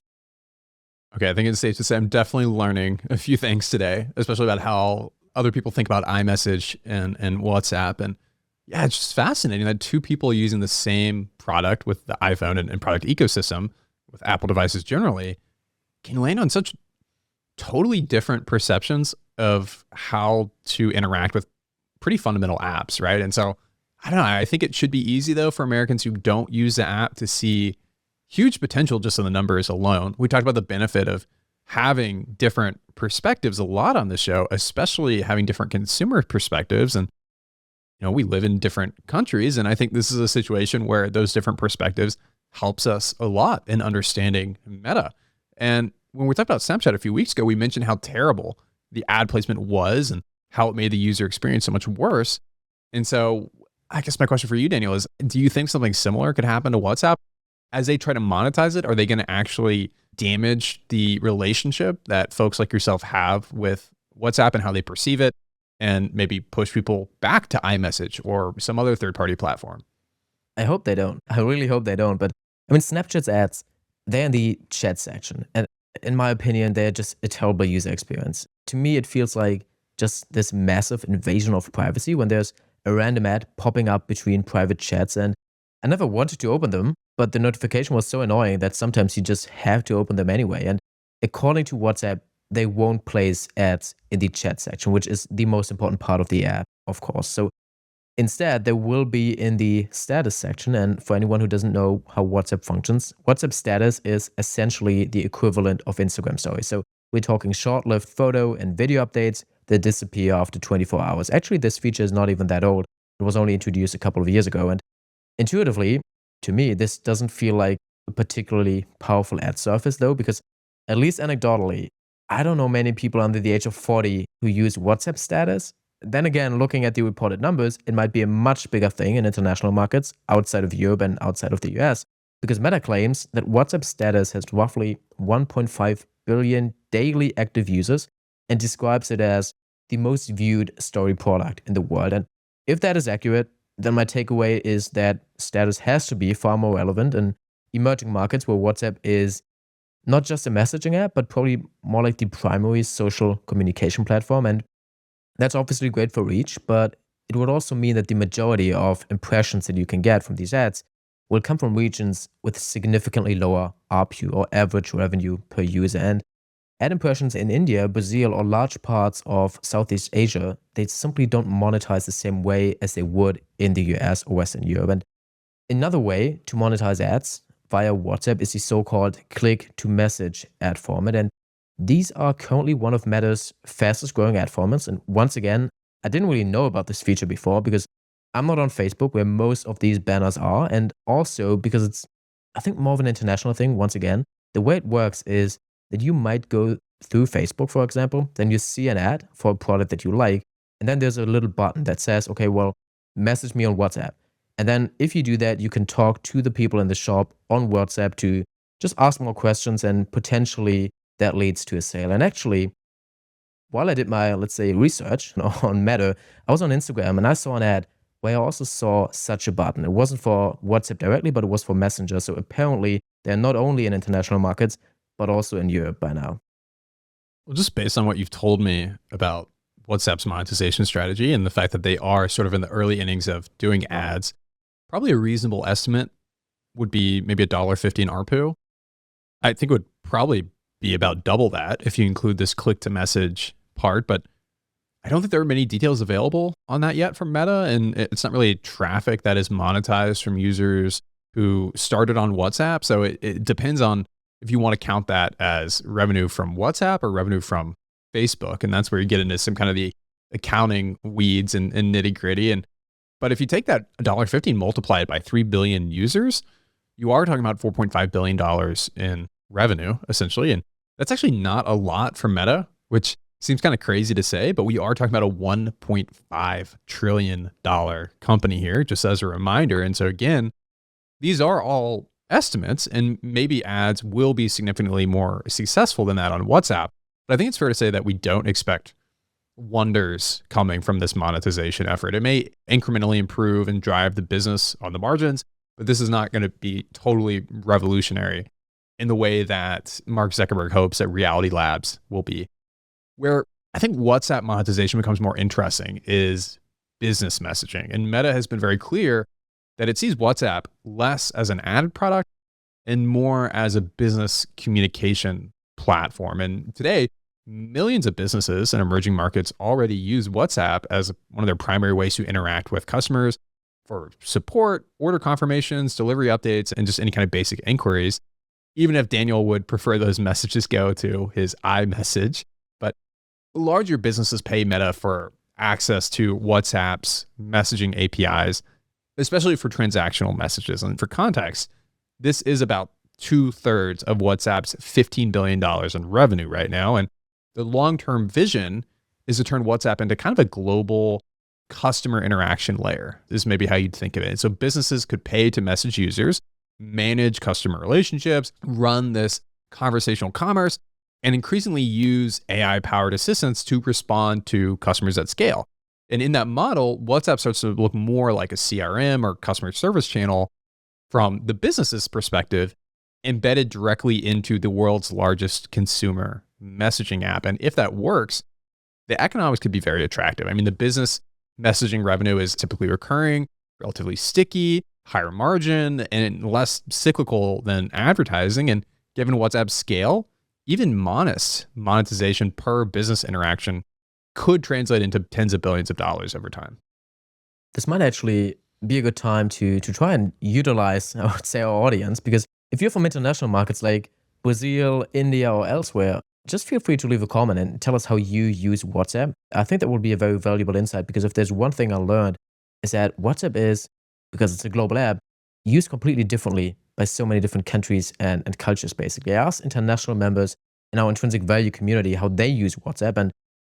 Okay, I think it's safe to say I'm definitely learning a few things today, especially about how other people think about iMessage and WhatsApp. And yeah, it's just fascinating that two people using the same product with the iPhone and product ecosystem with Apple devices generally can land on such totally different perceptions of how to interact with pretty fundamental apps, right? And so I don't know. I think it should be easy though for Americans who don't use the app to see huge potential just in the numbers alone. We talked about the benefit of having different perspectives a lot on the show, especially having different consumer perspectives. And, you know, we live in different countries. And I think this is a situation where those different perspectives helps us a lot in understanding Meta. And when we talked about Snapchat a few weeks ago, we mentioned how terrible the ad placement was and how it made the user experience so much worse. And so I guess my question for you, Daniel, is do you think something similar could happen to WhatsApp? As they try to monetize it, are they going to actually damage the relationship that folks like yourself have with WhatsApp and how they perceive it and maybe push people back to iMessage or some other third-party platform? I hope they don't. I really hope they don't. But I mean, Snapchat's ads, they're in the chat section. And in my opinion, they're just a terrible user experience. To me, it feels like just this massive invasion of privacy when there's a random ad popping up between private chats. And I never wanted to open them, but the notification was so annoying that sometimes you just have to open them anyway. And according to WhatsApp, they won't place ads in the chat section, which is the most important part of the app, of course. So instead, they will be in the status section. And for anyone who doesn't know how WhatsApp functions, WhatsApp status is essentially the equivalent of Instagram stories. So we're talking short-lived photo and video updates that disappear after 24 hours. Actually, this feature is not even that old. It was only introduced a couple of years ago. And intuitively, to me, this doesn't feel like a particularly powerful ad surface, though, because at least anecdotally, I don't know many people under the age of 40 who use WhatsApp status. Then again, looking at the reported numbers, it might be a much bigger thing in international markets outside of Europe and outside of the US, because Meta claims that WhatsApp status has roughly 1.5 billion daily active users and describes it as the most viewed story product in the world. And if that is accurate, then my takeaway is that status has to be far more relevant in emerging markets where WhatsApp is not just a messaging app, but probably more like the primary social communication platform. And That's obviously great for reach, but it would also mean that the majority of impressions that you can get from these ads will come from regions with significantly lower ARPU or average revenue per user. And ad impressions in India, Brazil, or large parts of Southeast Asia, they simply don't monetize the same way as they would in the US or Western Europe. And another way to monetize ads via WhatsApp is the so-called click to message ad format. And these are currently one of Meta's fastest growing ad formats. And once again, I didn't really know about this feature before because I'm not on Facebook where most of these banners are. And also because it's, I think, more of an international thing. Once again, the way it works is that you might go through Facebook, for example, then you see an ad for a product that you like. And then there's a little button that says, okay, well, message me on WhatsApp. And then if you do that, you can talk to the people in the shop on WhatsApp to just ask more questions, and potentially that leads to a sale. And actually, while I did my, let's say, research on Meta, I was on Instagram and I saw an ad where I also saw such a button. It wasn't for WhatsApp directly, but it was for Messenger. So apparently they're not only in international markets, but also in Europe by now. Well, just based on what you've told me about WhatsApp's monetization strategy and the fact that they are sort of in the early innings of doing ads, probably a reasonable estimate would be maybe $1.50 in ARPU. I think it would probably be about double that if you include this click to message part, but I don't think there are many details available on that yet from Meta. And it's not really traffic that is monetized from users who started on WhatsApp. So it depends on if you want to count that as revenue from WhatsApp or revenue from Facebook. And that's where you get into some kind of the accounting weeds and nitty gritty. But if you take that $1.50 and multiply it by 3 billion users, you are talking about $4.5 billion in revenue, essentially. And that's actually not a lot for Meta, which seems kind of crazy to say, but we are talking about a $1.5 trillion company here, just as a reminder. And so again, these are all estimates, and maybe ads will be significantly more successful than that on WhatsApp. But I think it's fair to say that we don't expect wonders coming from this monetization effort. It may incrementally improve and drive the business on the margins, but this is not going to be totally revolutionary in the way that Mark Zuckerberg hopes that Reality Labs will be. Where I think WhatsApp monetization becomes more interesting is business messaging. And Meta has been very clear that it sees WhatsApp less as an ad product and more as a business communication platform. And today, millions of businesses in emerging markets already use WhatsApp as one of their primary ways to interact with customers for support, order confirmations, delivery updates, and just any kind of basic inquiries. Even if Daniel would prefer those messages go to his iMessage. But larger businesses pay Meta for access to WhatsApp's messaging APIs, especially for transactional messages. And for context, this is about 2/3 of WhatsApp's $15 billion in revenue right now. And the long-term vision is to turn WhatsApp into kind of a global customer interaction layer. This is maybe how you'd think of it. So businesses could pay to message users, manage customer relationships, run this conversational commerce, and increasingly use AI-powered assistants to respond to customers at scale. And in that model, WhatsApp starts to look more like a CRM or customer service channel from the business's perspective, embedded directly into the world's largest consumer messaging app. And if that works, the economics could be very attractive. I mean, the business messaging revenue is typically recurring, relatively sticky, higher margin, and less cyclical than advertising. And given WhatsApp's scale, even modest monetization per business interaction could translate into tens of billions of dollars over time. This might actually be a good time to try and utilize, I would say, our audience, because if you're from international markets like Brazil, India, or elsewhere, just feel free to leave a comment and tell us how you use WhatsApp. I think that would be a very valuable insight, because if there's one thing I learned is that WhatsApp is, because it's a global app, used completely differently by so many different countries and cultures, basically. I asked international members in our intrinsic value community how they use WhatsApp and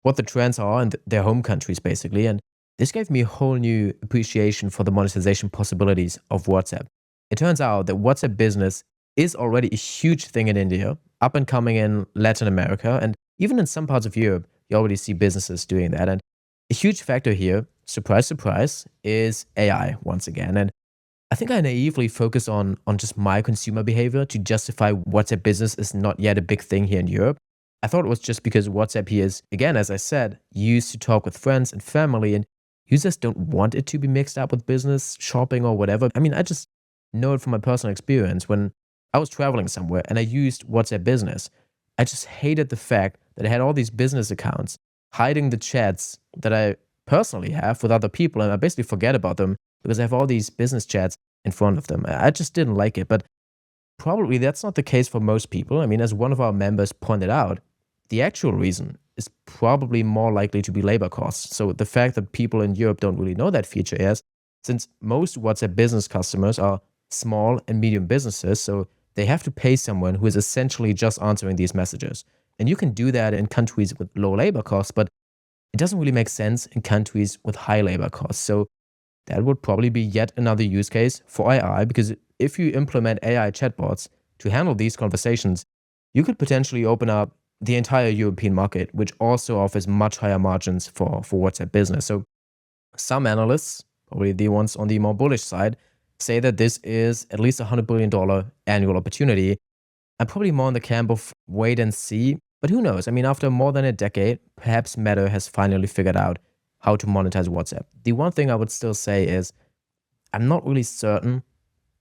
what the trends are in their home countries, basically. And this gave me a whole new appreciation for the monetization possibilities of WhatsApp. It turns out that WhatsApp business is already a huge thing in India, up and coming in Latin America, and even in some parts of Europe, you already see businesses doing that. And a huge factor here, surprise, surprise, is AI once again. And I think I naively focus on just my consumer behavior to justify WhatsApp business is not yet a big thing here in Europe. I thought it was just because WhatsApp here is, again, as I said, used to talk with friends and family, and users don't want it to be mixed up with business, shopping, or whatever. I mean, I just know it from my personal experience. When I was traveling somewhere and I used WhatsApp Business, I just hated the fact that I had all these business accounts hiding the chats that I personally have with other people, and I basically forget about them because I have all these business chats in front of them. I just didn't like it, but probably that's not the case for most people. I mean, as one of our members pointed out, the actual reason is probably more likely to be labor costs. So the fact that people in Europe don't really know that feature is, since most WhatsApp business customers are small and medium businesses, so they have to pay someone who is essentially just answering these messages. And you can do that in countries with low labor costs, but it doesn't really make sense in countries with high labor costs. So that would probably be yet another use case for AI, because if you implement AI chatbots to handle these conversations, you could potentially open up the entire European market, which also offers much higher margins for WhatsApp business. So some analysts, probably the ones on the more bullish side, say that this is at least $100 billion annual opportunity. I'm probably more in the camp of wait and see, but who knows? I mean, after more than a decade, perhaps Meta has finally figured out how to monetize WhatsApp. The one thing I would still say is I'm not really certain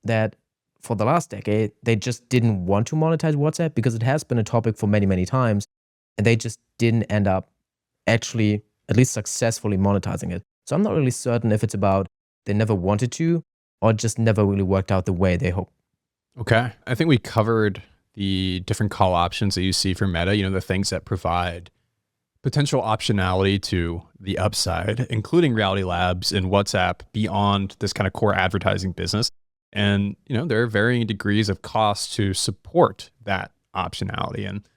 that for the last decade, they just didn't want to monetize WhatsApp, because it has been a topic for many, many times, and they just didn't end up actually, at least successfully monetizing it. So I'm not really certain if it's about they never wanted to or just never really worked out the way they hoped. Okay. I think we covered the different call options that you see for Meta, the things that provide potential optionality to the upside, including Reality Labs and WhatsApp beyond this kind of core advertising business. And, there are varying degrees of cost to support that optionality. And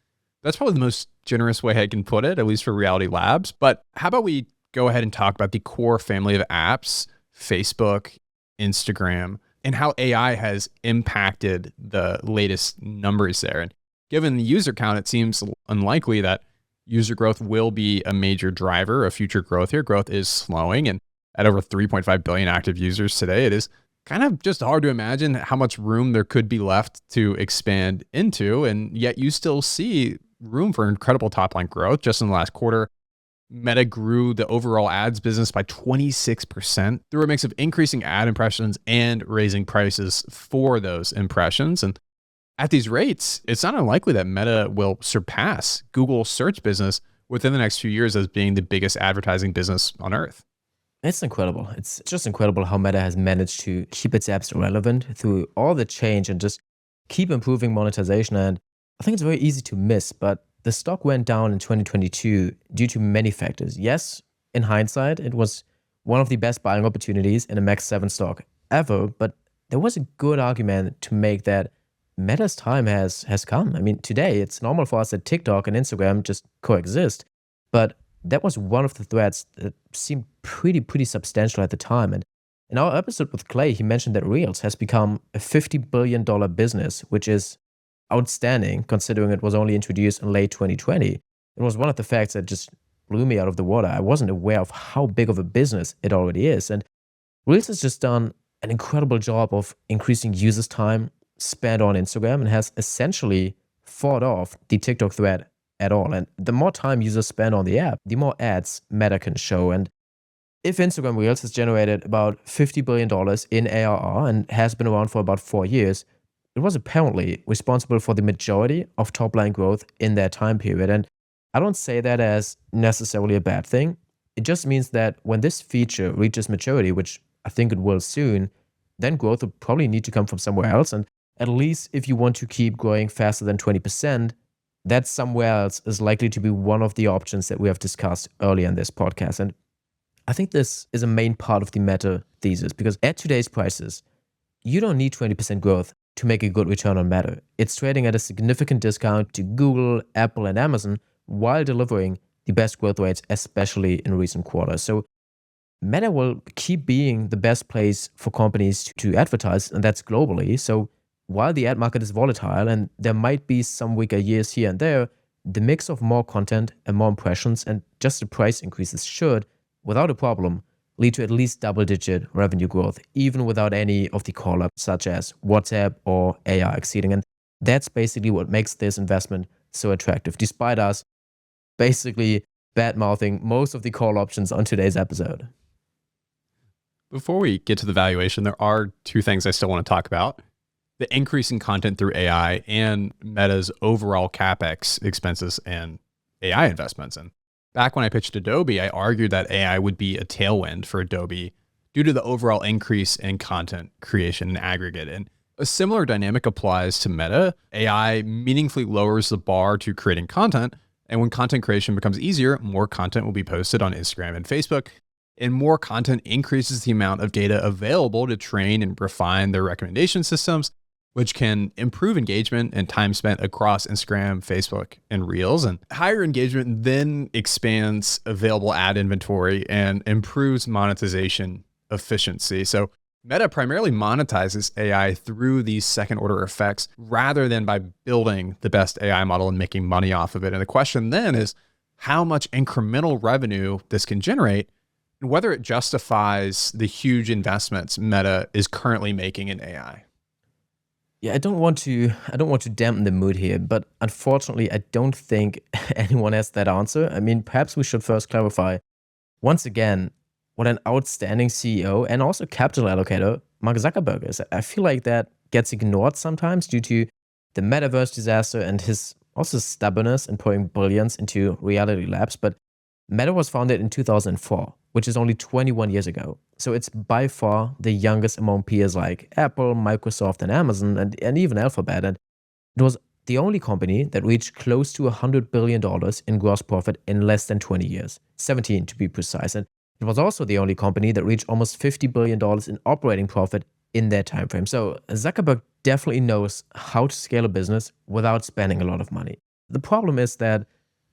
that's probably the most generous way I can put it, at least for Reality Labs. But how about we go ahead and talk about the core family of apps, Facebook, Instagram, and how AI has impacted the latest numbers there. And given the user count, it seems unlikely that user growth will be a major driver of future growth here. Growth is slowing, and at over 3.5 billion active users today, it is kind of just hard to imagine how much room there could be left to expand into. And yet you still see room for incredible top line growth. Just in the last quarter, Meta grew the overall ads business by 26% through a mix of increasing ad impressions and raising prices for those impressions. And at these rates, it's not unlikely that Meta will surpass Google's search business within the next few years as being the biggest advertising business on earth. It's incredible. It's just incredible how Meta has managed to keep its apps relevant through all the change and just keep improving monetization. And I think it's very easy to miss, but the stock went down in 2022 due to many factors. Yes, in hindsight, it was one of the best buying opportunities in a Max 7 stock ever, but there was a good argument to make that Meta's time has come. I mean, today it's normal for us that TikTok and Instagram just coexist, but that was one of the threats that seemed pretty substantial at the time. And in our episode with Clay, he mentioned that Reels has become a $50 billion business, which is outstanding considering it was only introduced in late 2020. It was one of the facts that just blew me out of the water. I wasn't aware of how big of a business it already is. And Reels has just done an incredible job of increasing users' time spent on Instagram and has essentially fought off the TikTok threat at all. And the more time users spend on the app, the more ads Meta can show. And if Instagram Reels has generated about $50 billion in ARR and has been around for about 4 years, it was apparently responsible for the majority of top-line growth in that time period. And I don't say that as necessarily a bad thing. It just means that when this feature reaches maturity, which I think it will soon, then growth will probably need to come from somewhere else. And at least if you want to keep growing faster than 20%, that somewhere else is likely to be one of the options that we have discussed earlier in this podcast. And I think this is a main part of the Meta thesis, because at today's prices, you don't need 20% growth to make a good return on Meta. It's trading at a significant discount to Google, Apple, and Amazon while delivering the best growth rates, especially in recent quarters. So Meta will keep being the best place for companies to advertise, and that's globally. So while the ad market is volatile and there might be some weaker years here and there, the mix of more content and more impressions and just the price increases should, without a problem, lead to at least double-digit revenue growth, even without any of the call-ups such as WhatsApp or AI exceeding. And that's basically what makes this investment so attractive, despite us basically bad-mouthing most of the call options on today's episode. Before we get to the valuation, there are two things I still want to talk about. The increase in content through AI and Meta's overall CapEx expenses and AI investments. And back when I pitched Adobe, I argued that AI would be a tailwind for Adobe due to the overall increase in content creation in aggregate. And a similar dynamic applies to Meta. AI meaningfully lowers the bar to creating content. And when content creation becomes easier, more content will be posted on Instagram and Facebook. And more content increases the amount of data available to train and refine their recommendation systems, which can improve engagement and time spent across Instagram, Facebook, and Reels. And higher engagement then expands available ad inventory and improves monetization efficiency. So Meta primarily monetizes AI through these second order effects rather than by building the best AI model and making money off of it. And the question then is how much incremental revenue this can generate and whether it justifies the huge investments Meta is currently making in AI. Yeah, I don't want to dampen the mood here, but unfortunately, I don't think anyone has that answer. I mean, perhaps we should first clarify once again what an outstanding CEO and also capital allocator Mark Zuckerberg is. I feel like that gets ignored sometimes due to the Metaverse disaster and his also stubbornness in pouring billions into Reality Labs. But Meta was founded in 2004, which is only 21 years ago. So it's by far the youngest among peers like Apple, Microsoft, and Amazon, and even Alphabet. And it was the only company that reached close to $100 billion in gross profit in less than 20 years, 17 to be precise. And it was also the only company that reached almost $50 billion in operating profit in that time frame. So Zuckerberg definitely knows how to scale a business without spending a lot of money. The problem is that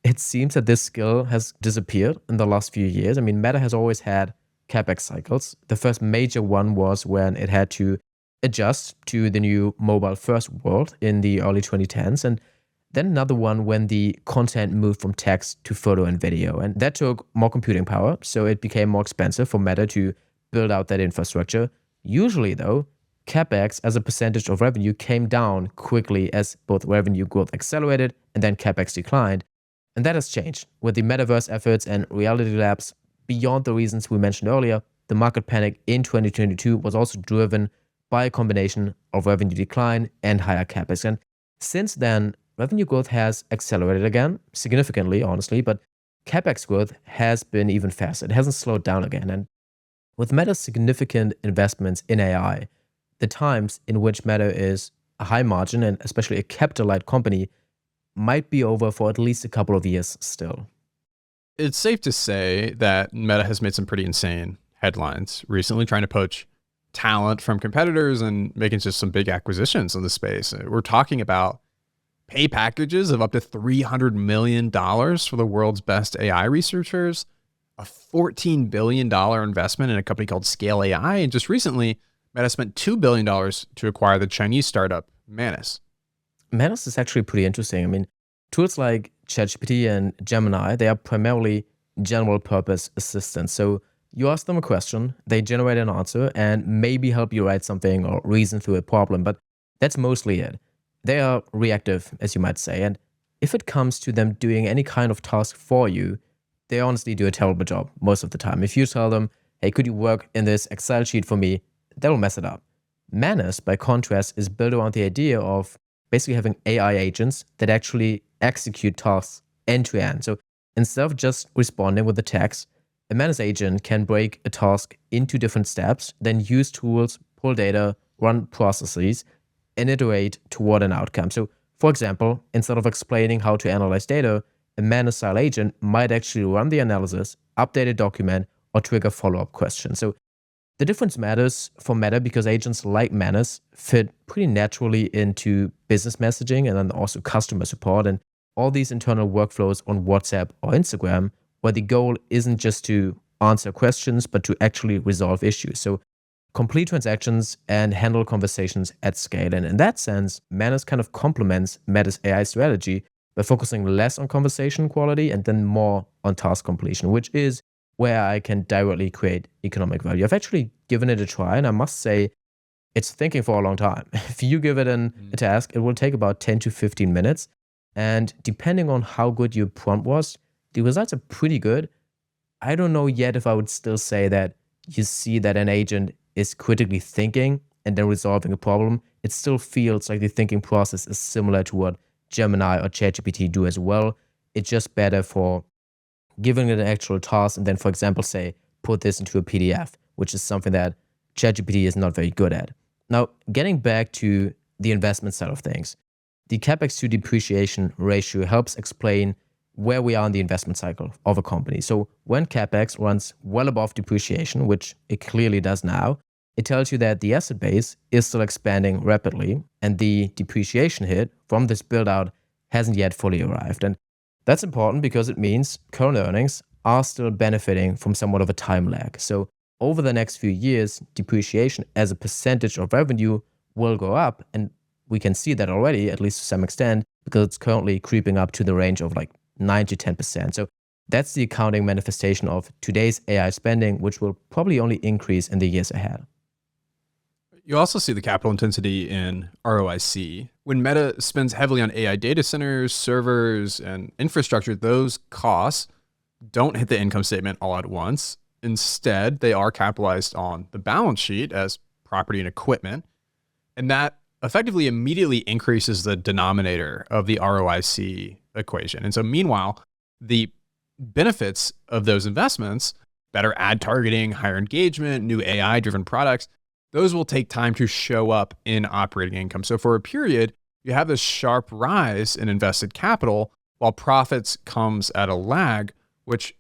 it seems that this skill has disappeared in the last few years. I mean, Meta has always had CapEx cycles. The first major one was when it had to adjust to the new mobile-first world in the early 2010s. And then another one when the content moved from text to photo and video. And that took more computing power, so it became more expensive for Meta to build out that infrastructure. Usually, though, CapEx as a percentage of revenue came down quickly as both revenue growth accelerated and then CapEx declined. And that has changed. With the Metaverse efforts and Reality Labs, beyond the reasons we mentioned earlier, the market panic in 2022 was also driven by a combination of revenue decline and higher CapEx. And since then, revenue growth has accelerated again, significantly, honestly, but CapEx growth has been even faster. It hasn't slowed down again. And with Meta's significant investments in AI, the times in which Meta is a high margin and especially a capital-light company might be over for at least a couple of years still. It's safe to say that Meta has made some pretty insane headlines recently, trying to poach talent from competitors and making just some big acquisitions in the space. We're talking about pay packages of up to $300 million for the world's best AI researchers, a $14 billion investment in a company called Scale AI, and just recently, Meta spent $2 billion to acquire the Chinese startup Manus. Manus is actually pretty interesting. I mean, tools like ChatGPT and Gemini, they are primarily general purpose assistants. So you ask them a question, they generate an answer, and maybe help you write something or reason through a problem, but that's mostly it. They are reactive, as you might say, and if it comes to them doing any kind of task for you, they honestly do a terrible job most of the time. If you tell them, hey, could you work in this Excel sheet for me, they'll mess it up. Manus, by contrast, is built around the idea of basically having AI agents that actually execute tasks end to end. So instead of just responding with the text, a Manus agent can break a task into different steps, then use tools, pull data, run processes, and iterate toward an outcome. So, for example, instead of explaining how to analyze data, a Manus-style agent might actually run the analysis, update a document, or trigger follow-up questions. So the difference matters for Meta because agents like Manus fit pretty naturally into business messaging and then also customer support and all these internal workflows on WhatsApp or Instagram, where the goal isn't just to answer questions, but to actually resolve issues. So complete transactions and handle conversations at scale. And in that sense, Manus kind of complements Meta's AI strategy by focusing less on conversation quality and then more on task completion, which is where I can directly create economic value. I've actually given it a try, and I must say, it's thinking for a long time. If you give it a task, it will take about 10 to 15 minutes. And depending on how good your prompt was, the results are pretty good. I don't know yet if I would still say that you see that an agent is critically thinking and then resolving a problem. It still feels like the thinking process is similar to what Gemini or ChatGPT do as well. It's just better for giving it an actual task and then, for example, say, put this into a PDF, which is something that ChatGPT is not very good at. Now, getting back to the investment side of things, the capex to depreciation ratio helps explain where we are in the investment cycle of a company. So when capex runs well above depreciation, which it clearly does now, it tells you that the asset base is still expanding rapidly and the depreciation hit from this build out hasn't yet fully arrived. And that's important because it means current earnings are still benefiting from somewhat of a time lag. So over the next few years, depreciation as a percentage of revenue will go up. And we can see that already, at least to some extent, because it's currently creeping up to the range of like 9 to 10%. So that's the accounting manifestation of today's AI spending, which will probably only increase in the years ahead. You also see the capital intensity in ROIC. When Meta spends heavily on AI data centers, servers, and infrastructure, those costs don't hit the income statement all at once. Instead, they are capitalized on the balance sheet as property and equipment. And that effectively immediately increases the denominator of the ROIC equation. And so meanwhile, the benefits of those investments, better ad targeting, higher engagement, new AI-driven products, those will take time to show up in operating income. So for a period, you have this sharp rise in invested capital while profits comes at a lag, which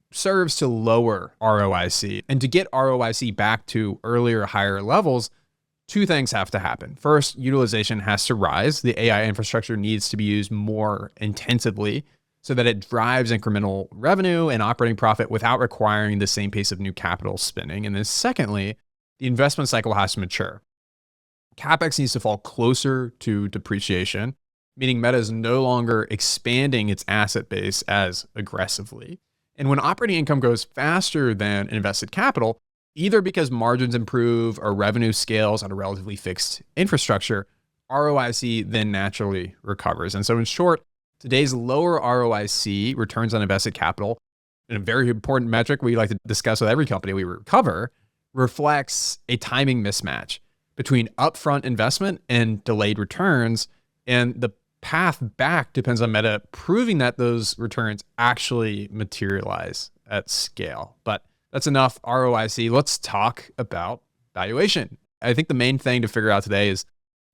serves to lower ROIC. And to get ROIC back to earlier, higher levels, two things have to happen. First, utilization has to rise. The AI infrastructure needs to be used more intensively so that it drives incremental revenue and operating profit without requiring the same pace of new capital spending. And then secondly, the investment cycle has to mature. CapEx needs to fall closer to depreciation, meaning Meta is no longer expanding its asset base as aggressively. And when operating income goes faster than invested capital, either because margins improve or revenue scales on a relatively fixed infrastructure, ROIC then naturally recovers. And so in short, today's lower ROIC, returns on invested capital, and a very important metric we like to discuss with every company we cover, reflects a timing mismatch between upfront investment and delayed returns. And the path back depends on Meta proving that those returns actually materialize at scale. But that's enough ROIC. Let's talk about valuation. I think the main thing to figure out today is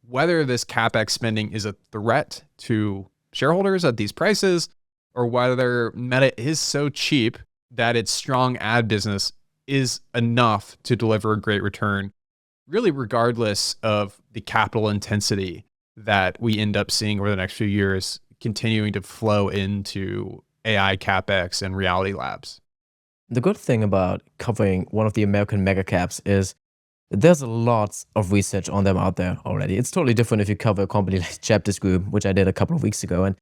whether this CapEx spending is a threat to shareholders at these prices, or whether Meta is so cheap that its strong ad business is enough to deliver a great return, really regardless of the capital intensity that we end up seeing over the next few years continuing to flow into AI CapEx and reality labs. The good thing about covering one of the American mega caps is that there's lots of research on them out there already. It's totally different if you cover a company like Chapters Group, which I did a couple of weeks ago. And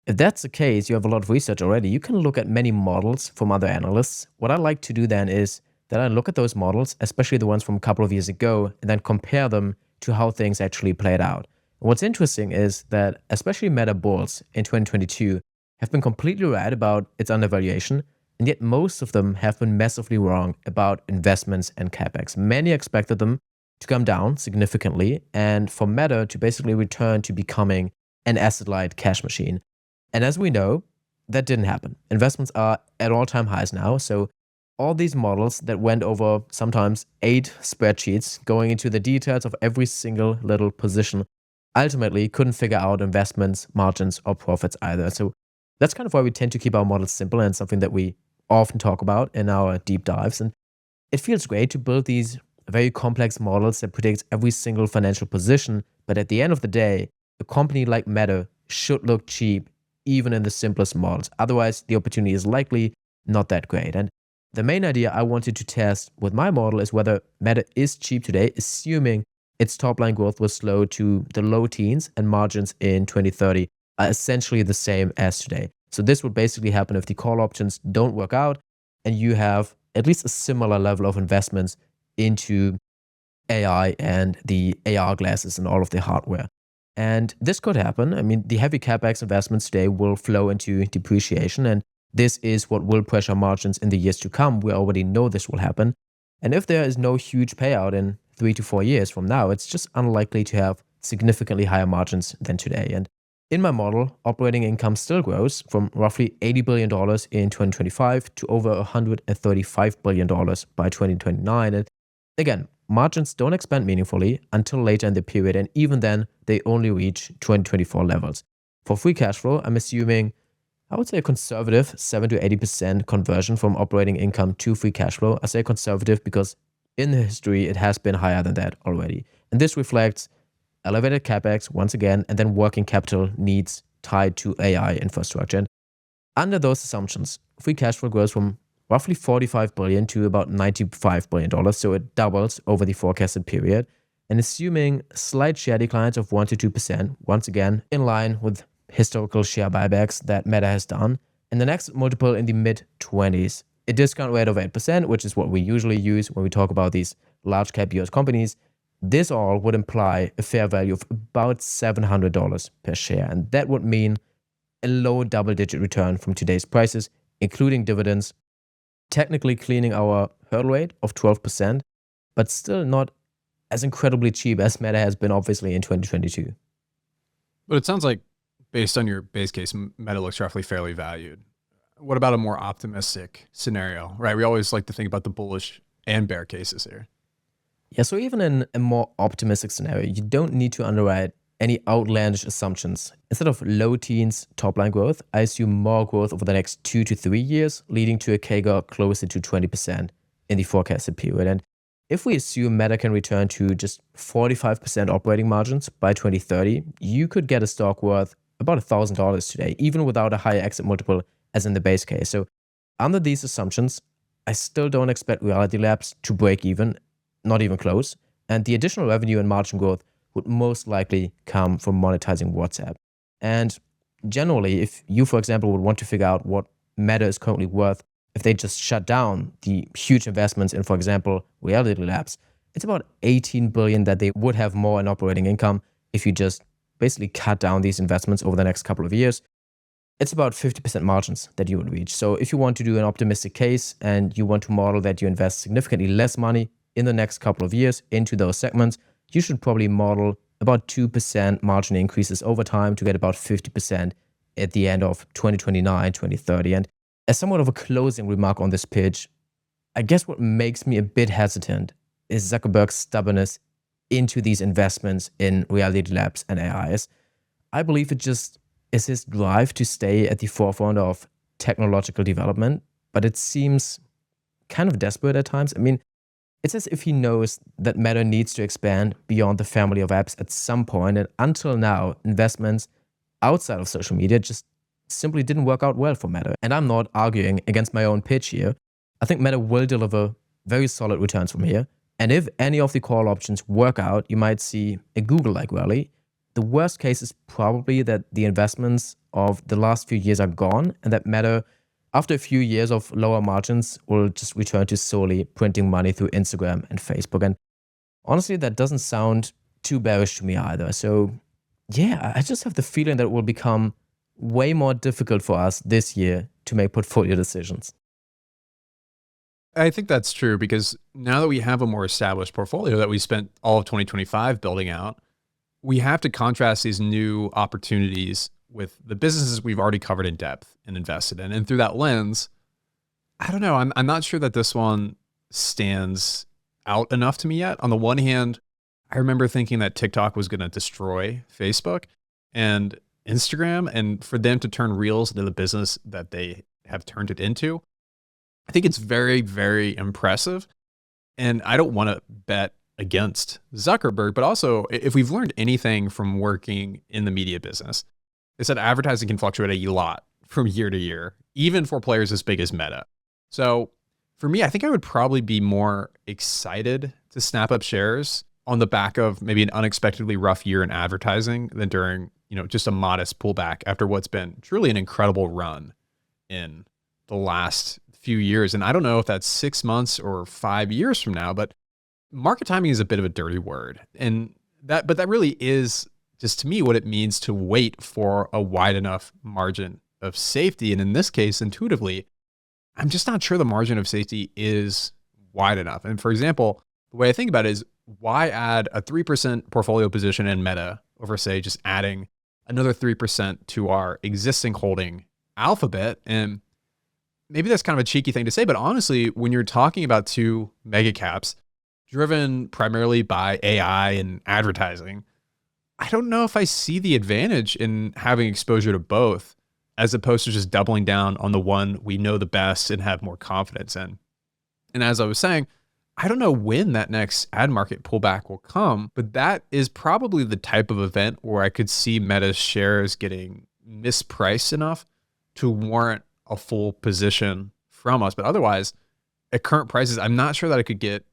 if that's the case, you have a lot of research already. You can look at many models from other analysts. What I like to do then is that I look at those models, especially the ones from a couple of years ago, and then compare them to how things actually played out. And what's interesting is that especially Meta bulls in 2022 have been completely right about its undervaluation, and yet most of them have been massively wrong about investments and capex. Many expected them to come down significantly and for Meta to basically return to becoming an asset-light cash machine. And as we know, that didn't happen. Investments are at all-time highs now, so all these models that went over sometimes 8 spreadsheets going into the details of every single little position ultimately couldn't figure out investments, margins, or profits either. So that's kind of why we tend to keep our models simple and something that we often talk about in our deep dives. And it feels great to build these very complex models that predict every single financial position. But at the end of the day, a company like Meta should look cheap even in the simplest models. Otherwise, the opportunity is likely not that great. And the main idea I wanted to test with my model is whether Meta is cheap today, assuming its top line growth will slow to the low teens and margins in 2030 are essentially the same as today. So this would basically happen if the call options don't work out and you have at least a similar level of investments into AI and the AR glasses and all of the hardware. And this could happen. I mean, the heavy CapEx investments today will flow into depreciation, and this is what will pressure margins in the years to come. We already know this will happen. And if there is no huge payout in 3 to 4 years from now, it's just unlikely to have significantly higher margins than today. And in my model, operating income still grows from roughly $80 billion in 2025 to over $135 billion by 2029. And again, margins don't expand meaningfully until later in the period, and even then, they only reach 2024 levels. For free cash flow, I'm assuming, I would say, a conservative 7 to 80% conversion from operating income to free cash flow. I say conservative because in the history, it has been higher than that already. And this reflects elevated CapEx once again, and then working capital needs tied to AI infrastructure. And under those assumptions, free cash flow grows from roughly $45 billion to about $95 billion, so it doubles over the forecasted period. And assuming slight share declines of 1 to 2%, once again, in line with historical share buybacks that Meta has done, and the next multiple in the mid-20s, a discount rate of 8%, which is what we usually use when we talk about these large cap US companies, this all would imply a fair value of about $700 per share. And that would mean a low double-digit return from today's prices, including dividends, technically cleaning our hurdle rate of 12%, but still not as incredibly cheap as Meta has been obviously in 2022. But it sounds like, based on your base case, Meta looks roughly fairly valued. What about a more optimistic scenario, right? We always like to think about the bullish and bear cases here. Yeah, so even in a more optimistic scenario, you don't need to underwrite any outlandish assumptions. Instead of low teens top line growth, I assume more growth over the next 2 to 3 years, leading to a CAGR closer to 20% in the forecasted period. And if we assume Meta can return to just 45% operating margins by 2030, you could get a stock worth about $1,000 today, even without a higher exit multiple as in the base case. So under these assumptions, I still don't expect Reality Labs to break even, not even close. And the additional revenue and margin growth would most likely come from monetizing WhatsApp. And generally, if you, for example, would want to figure out what Meta is currently worth if they just shut down the huge investments in, for example, Reality Labs, it's about $18 billion that they would have more in operating income if you just basically cut down these investments over the next couple of years. It's about 50% margins that you would reach. So if you want to do an optimistic case and you want to model that you invest significantly less money in the next couple of years into those segments, you should probably model about 2% margin increases over time to get about 50% at the end of 2029, 2030. And as somewhat of a closing remark on this pitch, I guess what makes me a bit hesitant is Zuckerberg's stubbornness into these investments in Reality Labs and AI. I believe it just is his drive to stay at the forefront of technological development, but it seems kind of desperate at times. I mean, it's as if he knows that Meta needs to expand beyond the family of apps at some point, and until now, investments outside of social media just simply didn't work out well for Meta. And I'm not arguing against my own pitch here. I think Meta will deliver very solid returns from here. And if any of the call options work out, you might see a Google-like rally. The worst case is probably that the investments of the last few years are gone and that Meta, after a few years of lower margins, will just return to solely printing money through Instagram and Facebook. And honestly, that doesn't sound too bearish to me either. So yeah, I just have the feeling that it will become way more difficult for us this year to make portfolio decisions. I think that's true because now that we have a more established portfolio that we spent all of 2025 building out, we have to contrast these new opportunities with the businesses we've already covered in depth and invested in. And through that lens, I don't know, I'm not sure that this one stands out enough to me yet. On the one hand, I remember thinking that TikTok was going to destroy Facebook and Instagram, and for them to turn Reels into the business that they have turned it into, I think it's very, very impressive. And I don't want to bet against Zuckerberg, but also if we've learned anything from working in the media business, it's that advertising can fluctuate a lot from year to year, even for players as big as Meta. So for me, I think I would probably be more excited to snap up shares on the back of maybe an unexpectedly rough year in advertising than during, just a modest pullback after what's been truly an incredible run in the last few years. And I don't know if that's 6 months or 5 years from now, but market timing is a bit of a dirty word. But that really is just to me what it means to wait for a wide enough margin of safety. And in this case, intuitively, I'm just not sure the margin of safety is wide enough. And for example, the way I think about it is why add a 3% portfolio position in Meta over, say, just adding another 3% to our existing holding Alphabet? And maybe that's kind of a cheeky thing to say, but honestly, when you're talking about two mega caps driven primarily by AI and advertising, I don't know if I see the advantage in having exposure to both as opposed to just doubling down on the one we know the best and have more confidence in. And as I was saying, I don't know when that next ad market pullback will come, but that is probably the type of event where I could see Meta's shares getting mispriced enough to warrant a full position from us. But otherwise, at current prices, I'm not sure that I could get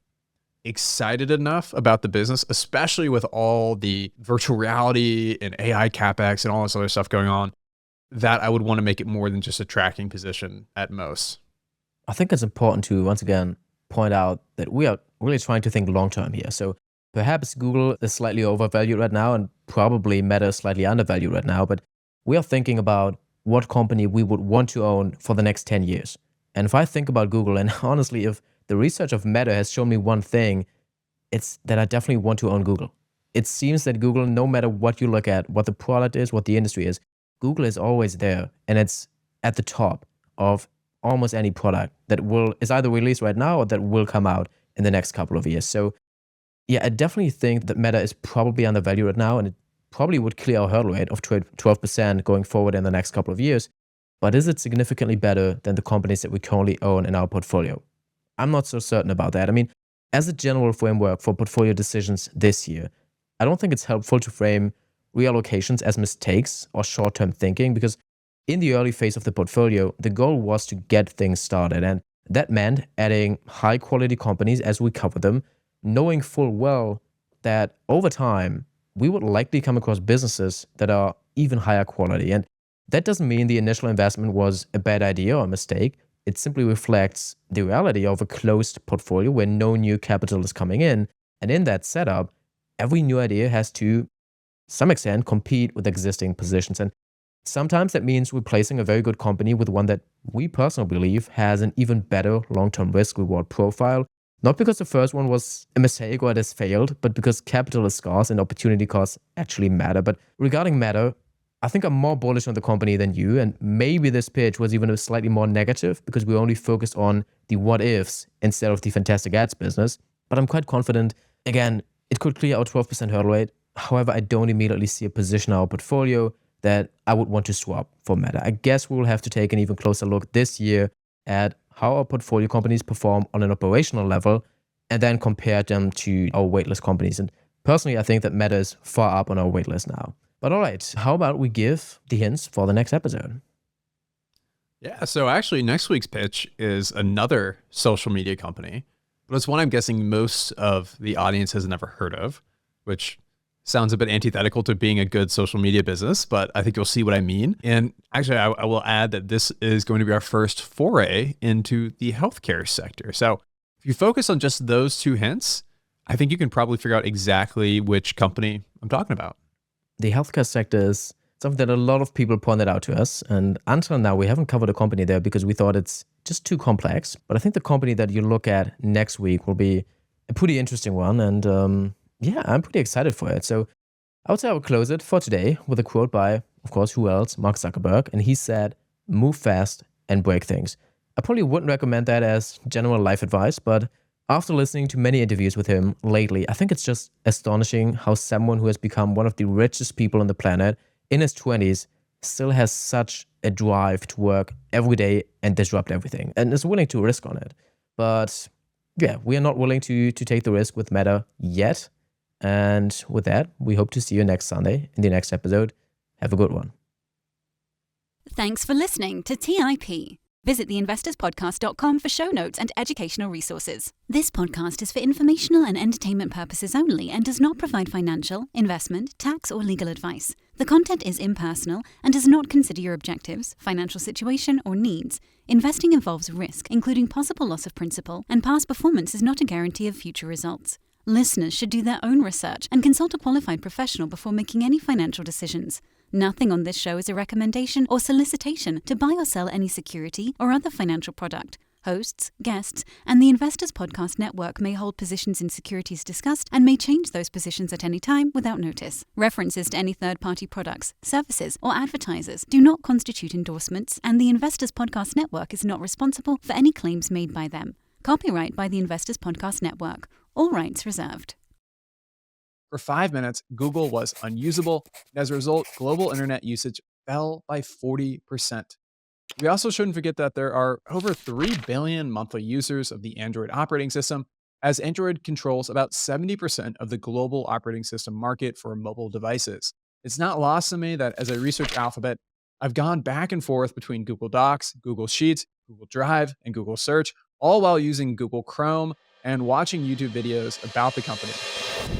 excited enough about the business, especially with all the virtual reality and AI capex and all this other stuff going on, that I would want to make it more than just a tracking position at most. I think it's important to, once again, point out that we are really trying to think long-term here. So perhaps Google is slightly overvalued right now and probably Meta is slightly undervalued right now, but we are thinking about what company we would want to own for the next 10 years. And if I think about Google, and honestly, if the research of Meta has shown me one thing, it's that I definitely want to own Google. It seems that Google, no matter what you look at, what the product is, what the industry is, Google is always there, and it's at the top of almost any product that is either released right now or that will come out in the next couple of years. So yeah, I definitely think that Meta is probably undervalued right now, and it probably would clear our hurdle rate of 12% going forward in the next couple of years. But is it significantly better than the companies that we currently own in our portfolio? I'm not so certain about that. I mean, as a general framework for portfolio decisions this year, I don't think it's helpful to frame reallocations as mistakes or short-term thinking, because in the early phase of the portfolio, the goal was to get things started. And that meant adding high-quality companies as we cover them, knowing full well that over time, we would likely come across businesses that are even higher quality. And that doesn't mean the initial investment was a bad idea or a mistake. It simply reflects the reality of a closed portfolio where no new capital is coming in. And in that setup, every new idea has to some extent compete with existing positions. And sometimes that means replacing a very good company with one that we personally believe has an even better long-term risk-reward profile. Not because the first one was a mistake or it has failed, but because capital is scarce and opportunity costs actually matter. But regarding Meta, I think I'm more bullish on the company than you, and maybe this pitch was even a slightly more negative because we only focused on the what-ifs instead of the fantastic ads business. But I'm quite confident, again, it could clear our 12% hurdle rate. However, I don't immediately see a position in our portfolio that I would want to swap for Meta. I guess we'll have to take an even closer look this year at how our portfolio companies perform on an operational level and then compare them to our waitlist companies. And personally, I think that Meta is far up on our waitlist now. But all right, how about we give the hints for the next episode? Yeah, so actually next week's pitch is another social media company, but it's one I'm guessing most of the audience has never heard of, which sounds a bit antithetical to being a good social media business, but I think you'll see what I mean. And actually, I will add that this is going to be our first foray into the healthcare sector. So if you focus on just those two hints, I think you can probably figure out exactly which company I'm talking about. The healthcare sector is something that a lot of people pointed out to us. And until now, we haven't covered a company there because we thought it's just too complex. But I think the company that you look at next week will be a pretty interesting one. And yeah, I'm pretty excited for it. So I would say I would close it for today with a quote by, of course, who else? Mark Zuckerberg. And he said, "Move fast and break things." I probably wouldn't recommend that as general life advice, but after listening to many interviews with him lately, I think it's just astonishing how someone who has become one of the richest people on the planet in his 20s still has such a drive to work every day and disrupt everything and is willing to risk on it. But yeah, we are not willing to take the risk with Meta yet. And with that, we hope to see you next Sunday in the next episode. Have a good one. Thanks for listening to TIP. Visit theinvestorspodcast.com for show notes and educational resources. This podcast is for informational and entertainment purposes only and does not provide financial, investment, tax, or legal advice. The content is impersonal and does not consider your objectives, financial situation, or needs. Investing involves risk, including possible loss of principal, and past performance is not a guarantee of future results. Listeners should do their own research and consult a qualified professional before making any financial decisions. Nothing on this show is a recommendation or solicitation to buy or sell any security or other financial product. Hosts, guests, and the Investors Podcast Network may hold positions in securities discussed and may change those positions at any time without notice. References to any third-party products, services, or advertisers do not constitute endorsements, and the Investors Podcast Network is not responsible for any claims made by them. Copyright by the Investors Podcast Network. All rights reserved. For 5 minutes, Google was unusable, and as a result, global internet usage fell by 40%. We also shouldn't forget that there are over 3 billion monthly users of the Android operating system, as Android controls about 70% of the global operating system market for mobile devices. It's not lost on me that as I research Alphabet, I've gone back and forth between Google Docs, Google Sheets, Google Drive, and Google Search, all while using Google Chrome and watching YouTube videos about the company.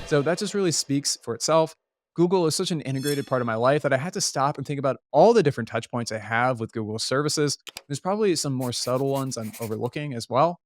So that just really speaks for itself. Google is such an integrated part of my life that I had to stop and think about all the different touch points I have with Google services. There's probably some more subtle ones I'm overlooking as well.